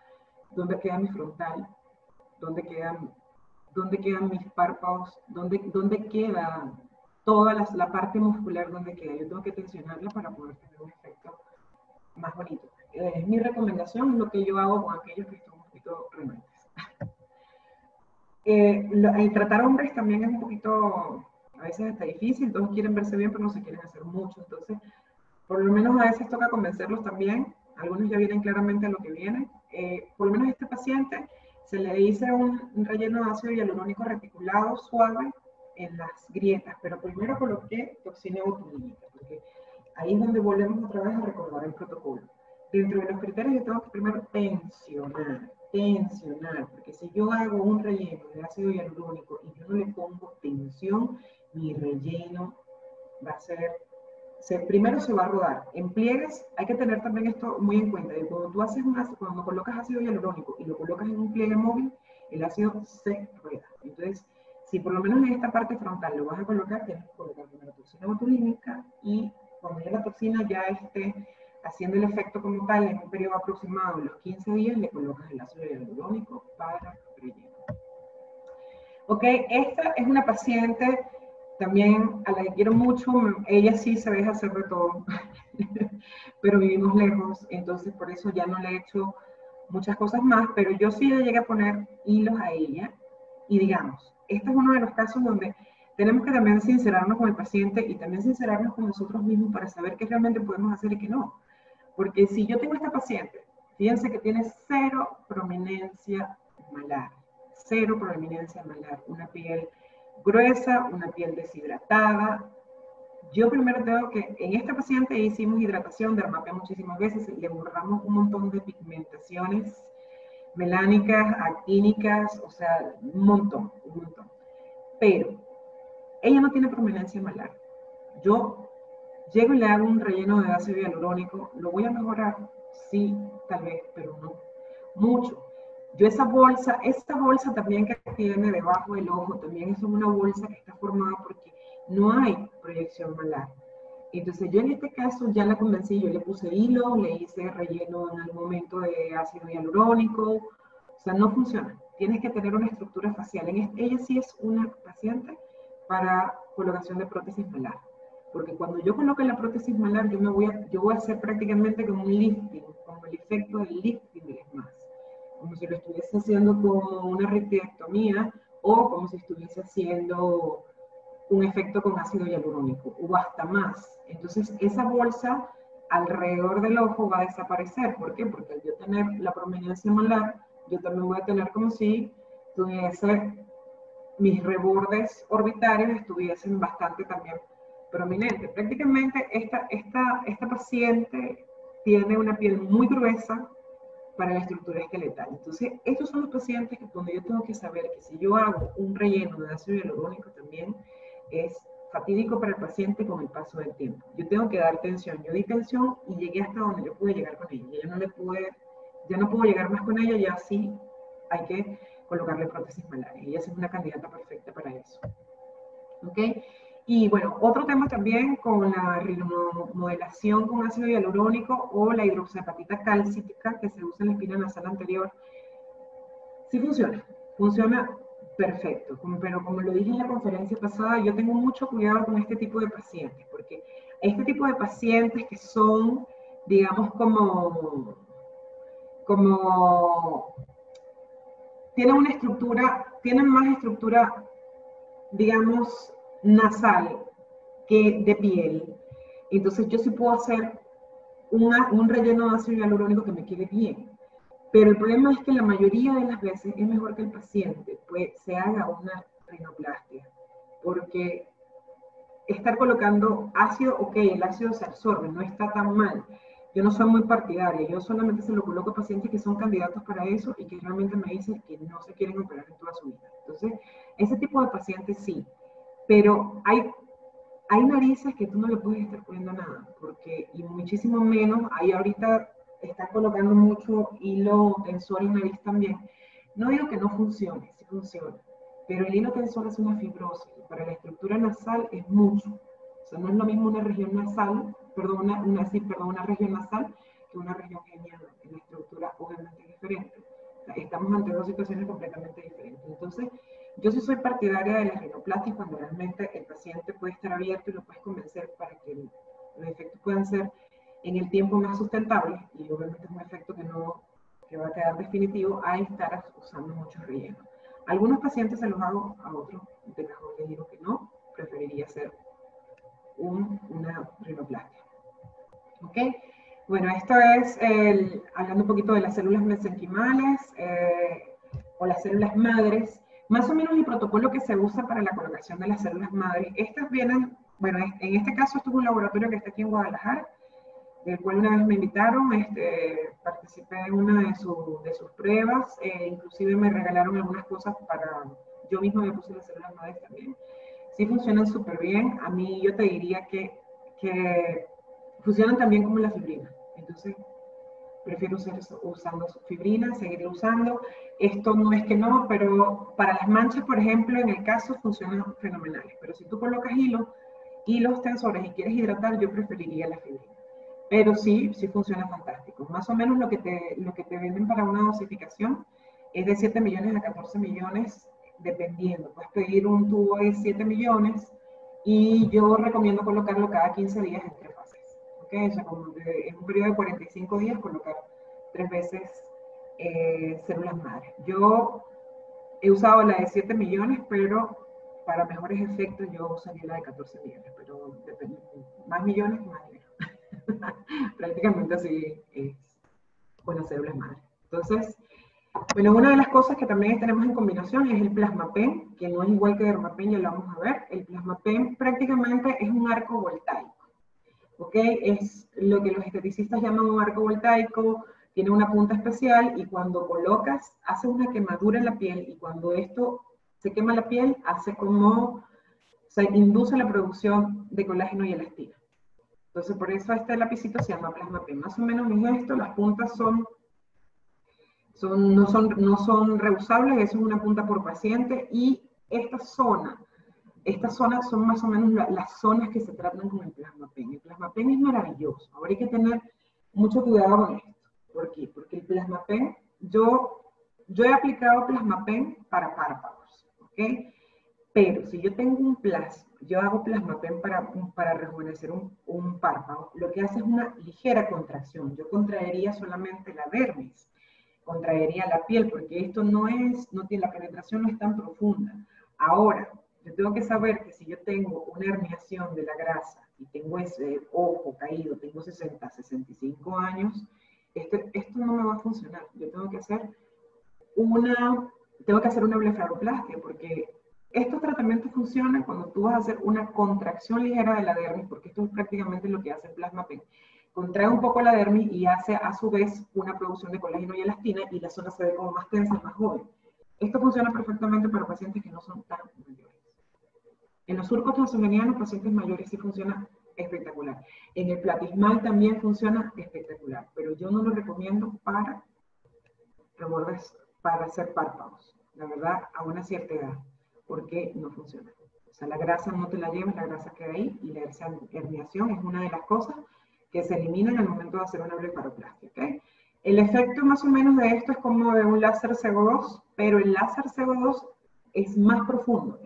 ¿dónde queda mi frontal? ¿Dónde quedan mis párpados? ¿Dónde queda toda la parte muscular? ¿Dónde queda? Yo tengo que tensionarla para poder tener un efecto más bonito. Es mi recomendación, es lo que yo hago con aquellos que están un poquito renuentes. Tratar hombres también es un poquito, a veces está difícil, todos quieren verse bien, pero no se quieren hacer mucho, entonces por lo menos a veces toca convencerlos también, algunos ya vienen claramente a lo que viene. Por lo menos a este paciente se le hizo un relleno de ácido hialurónico reticulado suave en las grietas, pero primero coloqué toxina botulínica, porque ahí es donde volvemos otra vez a recordar el protocolo. Dentro de los criterios yo tengo que primero tensionar, porque si yo hago un relleno de ácido hialurónico y yo no le pongo tensión, mi relleno va a ser primero se va a rodar. En pliegues hay que tener también esto muy en cuenta. Cuando colocas ácido hialurónico y lo colocas en un pliegue móvil, el ácido se rueda. Entonces, si por lo menos en esta parte frontal lo vas a colocar, tienes que colocar primero toxina botulínica y cuando ya la toxina ya esté haciendo el efecto como tal en un periodo aproximado de los 15 días, le colocas el ácido hialurónico para relleno. Ok, esta es una paciente también a la que quiero mucho. Ella sí se deja hacer de todo, pero vivimos lejos, entonces por eso ya no le he hecho muchas cosas más, pero yo sí le llegué a poner hilos a ella y digamos, este es uno de los casos donde tenemos que también sincerarnos con el paciente y también sincerarnos con nosotros mismos para saber qué realmente podemos hacer y qué no. Porque si yo tengo esta paciente, fíjense que tiene cero prominencia malar, cero prominencia malar, una piel gruesa, una piel deshidratada. Yo primero tengo que, en esta paciente hicimos hidratación, dermapen muchísimas veces, le borramos un montón de pigmentaciones melánicas, actínicas, o sea, un montón, un montón. Pero ella no tiene prominencia malar. Yo llego y le hago un relleno de ácido hialurónico, ¿lo voy a mejorar? Sí, tal vez, pero no mucho. Yo esa bolsa también que tiene debajo del ojo, también es una bolsa que está formada porque no hay proyección malar. Entonces yo en este caso ya la convencí, yo le puse hilo, le hice relleno en algún momento de ácido hialurónico, o sea, no funciona. Tienes que tener una estructura facial. Ella sí es una paciente para colocación de prótesis malar. Porque cuando yo coloque la prótesis malar, yo voy a hacer prácticamente como un lifting, como el efecto del lifting del esmalte. Como si lo estuviese haciendo como una rectectomía o como si estuviese haciendo un efecto con ácido hialurónico o hasta más. Entonces esa bolsa alrededor del ojo va a desaparecer. ¿Por qué? Porque al yo tener la prominencia malar, yo también voy a tener como si tuviese mis rebordes orbitarios estuviesen bastante también prominentes. Prácticamente esta paciente tiene una piel muy gruesa para la estructura esqueletal. Entonces, estos son los pacientes que donde yo tengo que saber que si yo hago un relleno de ácido hialurónico también es fatídico para el paciente con el paso del tiempo. Yo tengo que dar tensión. Yo di tensión y llegué hasta donde yo pude llegar con ella. Ya no puedo llegar más con ella, ya sí hay que colocarle prótesis malares. Ella es una candidata perfecta para eso. ¿Ok? Y bueno, otro tema también con la rinomodelación con ácido hialurónico o la hidroxiapatita calcítica que se usa en la espina nasal anterior. Sí funciona perfecto, pero como lo dije en la conferencia pasada, yo tengo mucho cuidado con este tipo de pacientes, porque este tipo de pacientes que son, digamos, como tienen más estructura, digamos, nasal que de piel. Entonces yo sí puedo hacer un relleno de ácido hialurónico que me quede bien. Pero el problema es que la mayoría de las veces es mejor que el paciente se haga una rinoplastia. Porque estar colocando ácido, ok, el ácido se absorbe, no está tan mal. Yo no soy muy partidaria, yo solamente se lo coloco a pacientes que son candidatos para eso y que realmente me dicen que no se quieren operar en toda su vida. Entonces, ese tipo de pacientes sí, pero hay narices que tú no le puedes estar poniendo nada, porque, y muchísimo menos, ahí ahorita están colocando mucho hilo tensor en nariz también. No digo que no funcione, sí funciona, pero el hilo tensor es una fibrosis, y para la estructura nasal es mucho. O sea, no es lo mismo una región nasal, una región nasal que una región geniana. En la estructura obviamente es diferente. O sea, estamos ante dos situaciones completamente diferentes. Entonces, yo sí soy partidaria de la rinoplastia cuando realmente el paciente puede estar abierto y lo puedes convencer para que los efectos puedan ser en el tiempo más sustentables, y obviamente es un efecto que va a quedar definitivo a estar usando mucho relleno. Algunos pacientes se los hago, a otros de mejor les digo que no, preferiría hacer una rinoplastia. ¿Ok? Bueno, esto es hablando un poquito de las células mesenquimales o las células madres. Más o menos el protocolo que se usa para la colocación de las células madres. Estas vienen, bueno, en este caso esto es un laboratorio que está aquí en Guadalajara, del cual una vez me invitaron, participé en una de sus pruebas, inclusive me regalaron algunas cosas yo misma me puse las células madres también. Sí funcionan súper bien. A mí yo te diría que funcionan también como la fibrina. Entonces, prefiero usando fibrina, seguirlo usando. Esto no es que no, pero para las manchas, por ejemplo, en el caso funcionan fenomenales. Pero si tú colocas hilos tensores y quieres hidratar, yo preferiría la fibrina. Pero sí, sí funciona fantástico. Más o menos lo que te venden para una dosificación es de 7 millones a 14 millones, dependiendo. Puedes pedir un tubo de 7 millones y yo recomiendo colocarlo cada 15 días en 3 fases. ¿Okay? O sea, en un periodo de 45 días colocar 3 veces células madre. Yo he usado la de 7 millones, pero para mejores efectos yo usaría la de 14 millones, pero depende, más millones, más dinero. Prácticamente así es con las células madre. Entonces, bueno, una de las cosas que también tenemos en combinación es el Plasmapen, que no es igual que Dermapen, ya lo vamos a ver. El Plasmapen prácticamente es un arco voltaico, ¿ok? Es lo que los esteticistas llaman un arco voltaico, tiene una punta especial y cuando colocas, hace una quemadura en la piel y cuando esto se quema la piel, hace como, se induce la producción de colágeno y elastina. Entonces, por eso este lapicito se llama Plasmapen. Más o menos es esto, las puntas no son reusables, eso es una punta por paciente, y estas zonas son más o menos las zonas que se tratan con el Plasmapen. El Plasmapen es maravilloso. Ahora hay que tener mucho cuidado con esto. ¿Por qué? Porque el Plasmapen, yo he aplicado Plasmapen para párpados, ¿ok? Pero si yo tengo un plasma, yo hago Plasmapen para rejuvenecer un párpado, lo que hace es una ligera contracción. Yo contraería solamente la dermis, contraería la piel, porque esto la penetración no es tan profunda. Ahora, yo tengo que saber que si yo tengo una herniación de la grasa y tengo ese ojo caído, tengo 60, 65 años, esto no me va a funcionar. Yo tengo que hacer una blefaroplastia, porque estos tratamientos funcionan cuando tú vas a hacer una contracción ligera de la dermis, porque esto es prácticamente lo que hace el Plasmapen. Contrae un poco la dermis y hace a su vez una producción de colágeno y elastina y la zona se ve como más tensa, más joven. Esto funciona perfectamente para pacientes que no son tan mayores. En los surcos transmembranianos, pacientes mayores sí funciona espectacular. En el platismal también funciona espectacular, pero yo no lo recomiendo para hacer párpados, la verdad, a una cierta edad, porque no funciona. O sea, la grasa no te la llevas, la grasa queda ahí, y la herniación es una de las cosas que se eliminan al momento de hacer una blefaroplastia, ¿ok? El efecto más o menos de esto es como de un láser CO2, pero el láser CO2 es más profundo.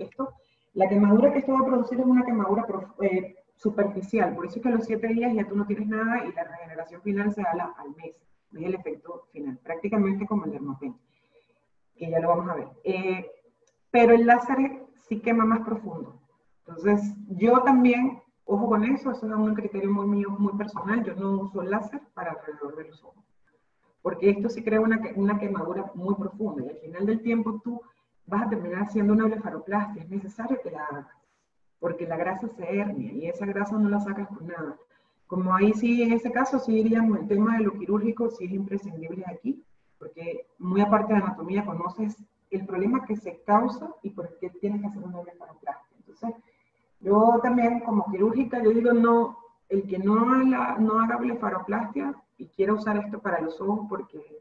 La quemadura que esto va a producir es una quemadura superficial, por eso es que a los 7 días ya tú no tienes nada y la regeneración final se da al mes. Es el efecto final, prácticamente como el Dermapen, que ya lo vamos a ver. Pero el láser sí quema más profundo. Entonces, yo también, ojo con eso es un criterio muy mío, muy personal, yo no uso el láser para alrededor de los ojos. Porque esto sí crea una quemadura muy profunda y al final del tiempo tú vas a terminar haciendo una blefaroplastia. Es necesario que la hagas, porque la grasa se hernia y esa grasa no la sacas con nada. Como ahí sí, en ese caso, sí diríamos el tema de lo quirúrgico, sí es imprescindible aquí, porque muy aparte de anatomía conoces el problema que se causa y por qué tienes que hacer una blefaroplastia. Entonces, yo también como quirúrgica, yo digo, no, el que no haga blefaroplastia y quiera usar esto para los ojos porque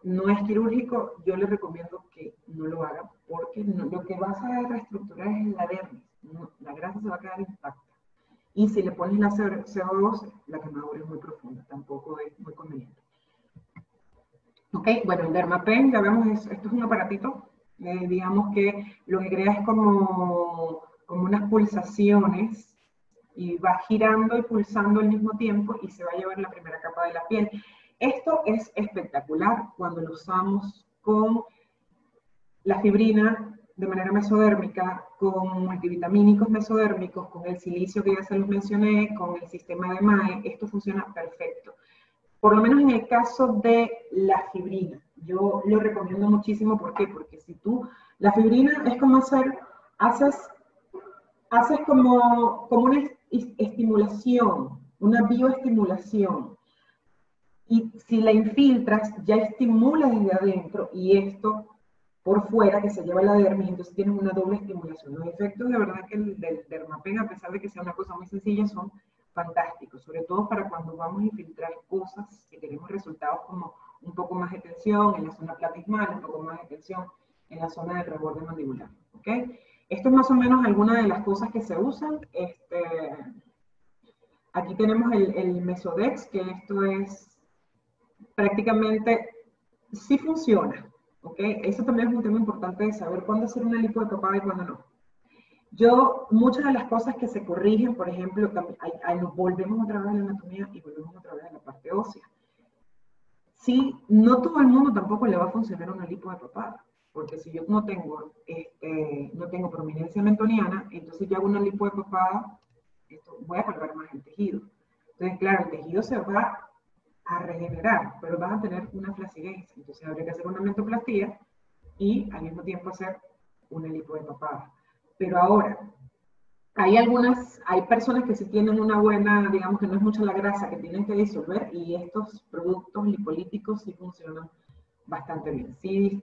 no es quirúrgico, yo le recomiendo que no lo haga, porque lo que vas a reestructurar es la dermis, la grasa se va a quedar intacta. Y si le pones la CO2, la quemadura es muy profunda, tampoco es muy conveniente. Ok, bueno, el Dermapen, ya vemos, esto es un aparatito, digamos que lo que crea es como unas pulsaciones y va girando y pulsando al mismo tiempo y se va a llevar la primera capa de la piel. Esto es espectacular cuando lo usamos con la fibrina de manera mesodérmica, con multivitamínicos mesodérmicos, con el silicio que ya se los mencioné, con el sistema de MAE, esto funciona perfecto. Por lo menos en el caso de la fibrina, yo lo recomiendo muchísimo. ¿Por qué? Porque si tú, la fibrina es como haces como una estimulación, una bioestimulación. Y si la infiltras, ya estimula desde adentro y esto por fuera que se lleva la dermis, entonces tienes una doble estimulación. Los efectos de verdad que el del Dermapen, a pesar de que sea una cosa muy sencilla, son fantásticos, sobre todo para cuando vamos a infiltrar cosas que queremos resultados como un poco más de tensión en la zona platismal, un poco más de tensión en la zona del reborde mandibular. ¿Ok? Esto es más o menos alguna de las cosas que se usan. Aquí tenemos el Mesodex, que esto es prácticamente, sí funciona. ¿Ok? Eso también es un tema importante de saber cuándo hacer una lipo de papada y cuándo no. Muchas de las cosas que se corrigen, por ejemplo, volvemos otra vez a la anatomía y volvemos otra vez a la parte ósea. Sí, no todo el mundo tampoco le va a funcionar una lipo de papada, porque si yo no tengo prominencia mentoniana, entonces yo hago una lipo de papada, voy a colgar más el tejido. Entonces, claro, el tejido se va a regenerar, pero vas a tener una flacidez. Entonces habría que hacer una mentoplastía y al mismo tiempo hacer una lipo de papada. Pero ahora, hay personas que sí tienen una buena, digamos que no es mucha la grasa que tienen que disolver y estos productos lipolíticos sí funcionan bastante bien. Sí,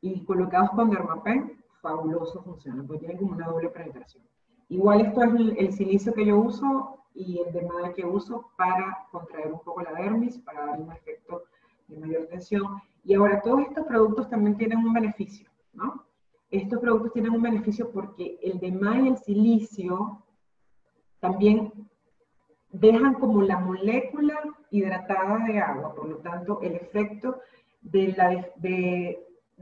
y colocados con Dermapen, fabuloso funcionan, porque tienen como una doble penetración. Igual esto es el silicio que yo uso y el dermal que uso para contraer un poco la dermis, para dar un efecto de mayor tensión. Y ahora todos estos productos también tienen un beneficio, ¿no? Estos productos tienen un beneficio porque el dermal y el silicio también dejan como la molécula hidratada de agua, por lo tanto el efecto de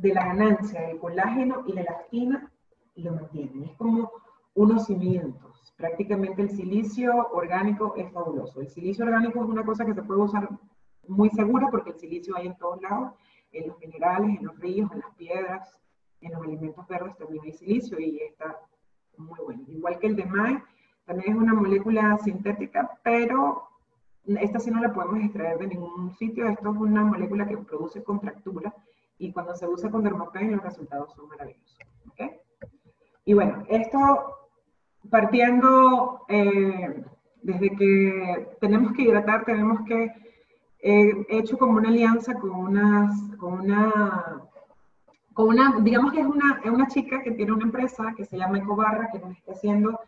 la ganancia del colágeno y la elastina lo mantienen. Es como unos cimientos. Prácticamente el silicio orgánico es fabuloso. El silicio orgánico es una cosa que se puede usar muy segura porque el silicio hay en todos lados, en los minerales, en los ríos, en las piedras, en los alimentos verdes también hay silicio y está muy bueno. Igual que el de MAE, también es una molécula sintética, pero esta sí no la podemos extraer de ningún sitio. Esto es una molécula que produce contractura y cuando se usa con Dermapen los resultados son maravillosos. ¿Okay? Y bueno, esto partiendo desde que tenemos que hidratar, he hecho como una alianza digamos que es una chica que tiene una empresa que se llama Ecobarra, que nos está haciendo, o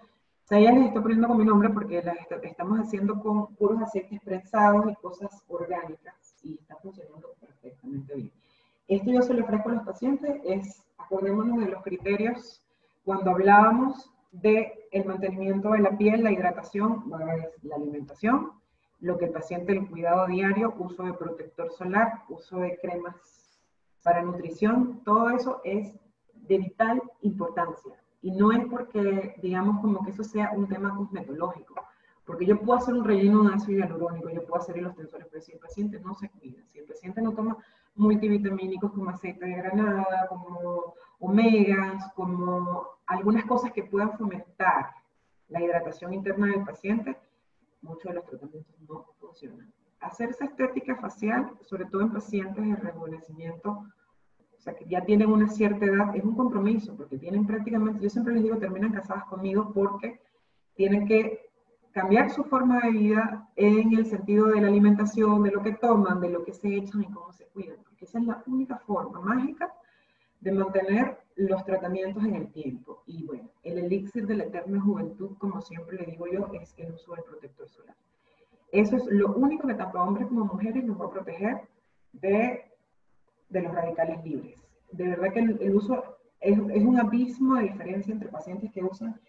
sea, ella les está poniendo con mi nombre porque la estamos haciendo con puros aceites prensados y cosas orgánicas y está funcionando perfectamente bien. Esto yo se lo ofrezco a los pacientes, acordémonos de los criterios cuando hablábamos del mantenimiento de la piel, la hidratación, la alimentación, lo que el paciente, el cuidado diario, uso de protector solar, uso de cremas para nutrición, todo eso es de vital importancia. Y no es porque, digamos, como que eso sea un tema cosmetológico, porque yo puedo hacer un relleno de ácido hialurónico, yo puedo hacer los tensores, pero si el paciente no se cuida, si el paciente no toma multivitamínicos como aceite de granada, como omegas, como algunas cosas que puedan fomentar la hidratación interna del paciente, muchos de los tratamientos no funcionan. Hacerse estética facial, sobre todo en pacientes de rejuvenecimiento, o sea, que ya tienen una cierta edad, es un compromiso, porque tienen prácticamente, yo siempre les digo, terminan casadas conmigo porque tienen que cambiar su forma de vida en el sentido de la alimentación, de lo que toman, de lo que se echan y cómo se cuidan, porque esa es la única forma mágica de mantener los tratamientos en el tiempo. Y bueno, el elixir de la eterna juventud, como siempre le digo yo, es el uso del protector solar. Eso es lo único que tanto hombres como mujeres nos va a proteger de los radicales libres. De verdad que el uso es un abismo de diferencia entre pacientes que usan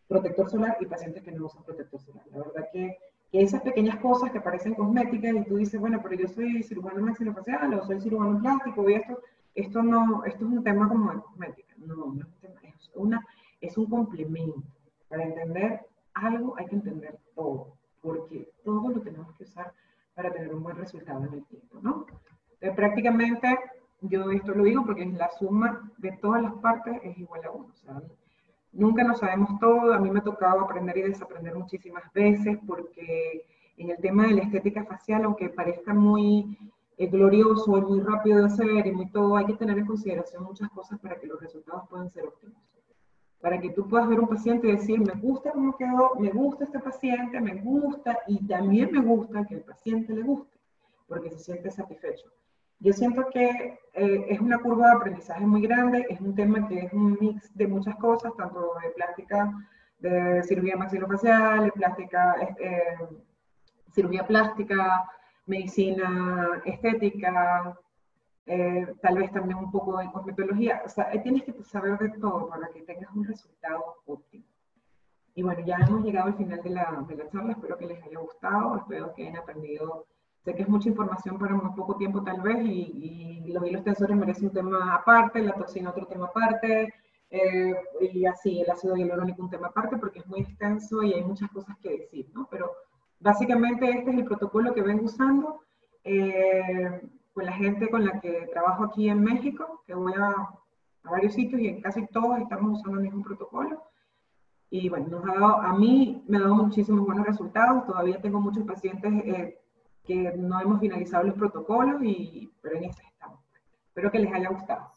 protector solar y pacientes que no usan protector solar. La verdad que esas pequeñas cosas que parecen cosméticas y tú dices, bueno, pero yo soy cirujano maxilofacial o soy cirujano plástico y esto es un tema como de cosmética. No es un tema, es un complemento. Para entender algo hay que entender todo, porque todo lo tenemos que usar para tener un buen resultado en el tiempo, ¿no? Entonces, prácticamente, yo esto lo digo porque la suma de todas las partes es igual a 1. O sea, nunca nos sabemos todo. A mí me ha tocado aprender y desaprender muchísimas veces porque en el tema de la estética facial, aunque parezca muy glorioso y muy rápido de hacer y muy todo, hay que tener en consideración muchas cosas para que los resultados puedan ser óptimos. Para que tú puedas ver un paciente y decir, me gusta cómo quedó, me gusta este paciente, me gusta, y también me gusta que el paciente le guste, porque se siente satisfecho. Yo siento que es una curva de aprendizaje muy grande, es un tema que es un mix de muchas cosas, tanto de plástica, de cirugía maxilofacial, de plástica, cirugía plástica, medicina estética, tal vez también un poco de cosmetología. O sea, tienes que saber de todo para que tengas un resultado óptimo. Y bueno, ya hemos llegado al final de la charla, espero que les haya gustado, espero que hayan aprendido. Sé que es mucha información para muy poco tiempo tal vez, y los hilos tensores merecen un tema aparte, la toxina otro tema aparte, y así el ácido hialurónico un tema aparte, porque es muy extenso y hay muchas cosas que decir, ¿no? Pero básicamente este es el protocolo que vengo usando con la gente con la que trabajo aquí en México, que voy a varios sitios y en casi todos estamos usando el mismo protocolo. Y bueno, a mí me ha dado muchísimos buenos resultados. Todavía tengo muchos pacientes que no hemos finalizado los protocolos, pero en eso estamos. Espero que les haya gustado.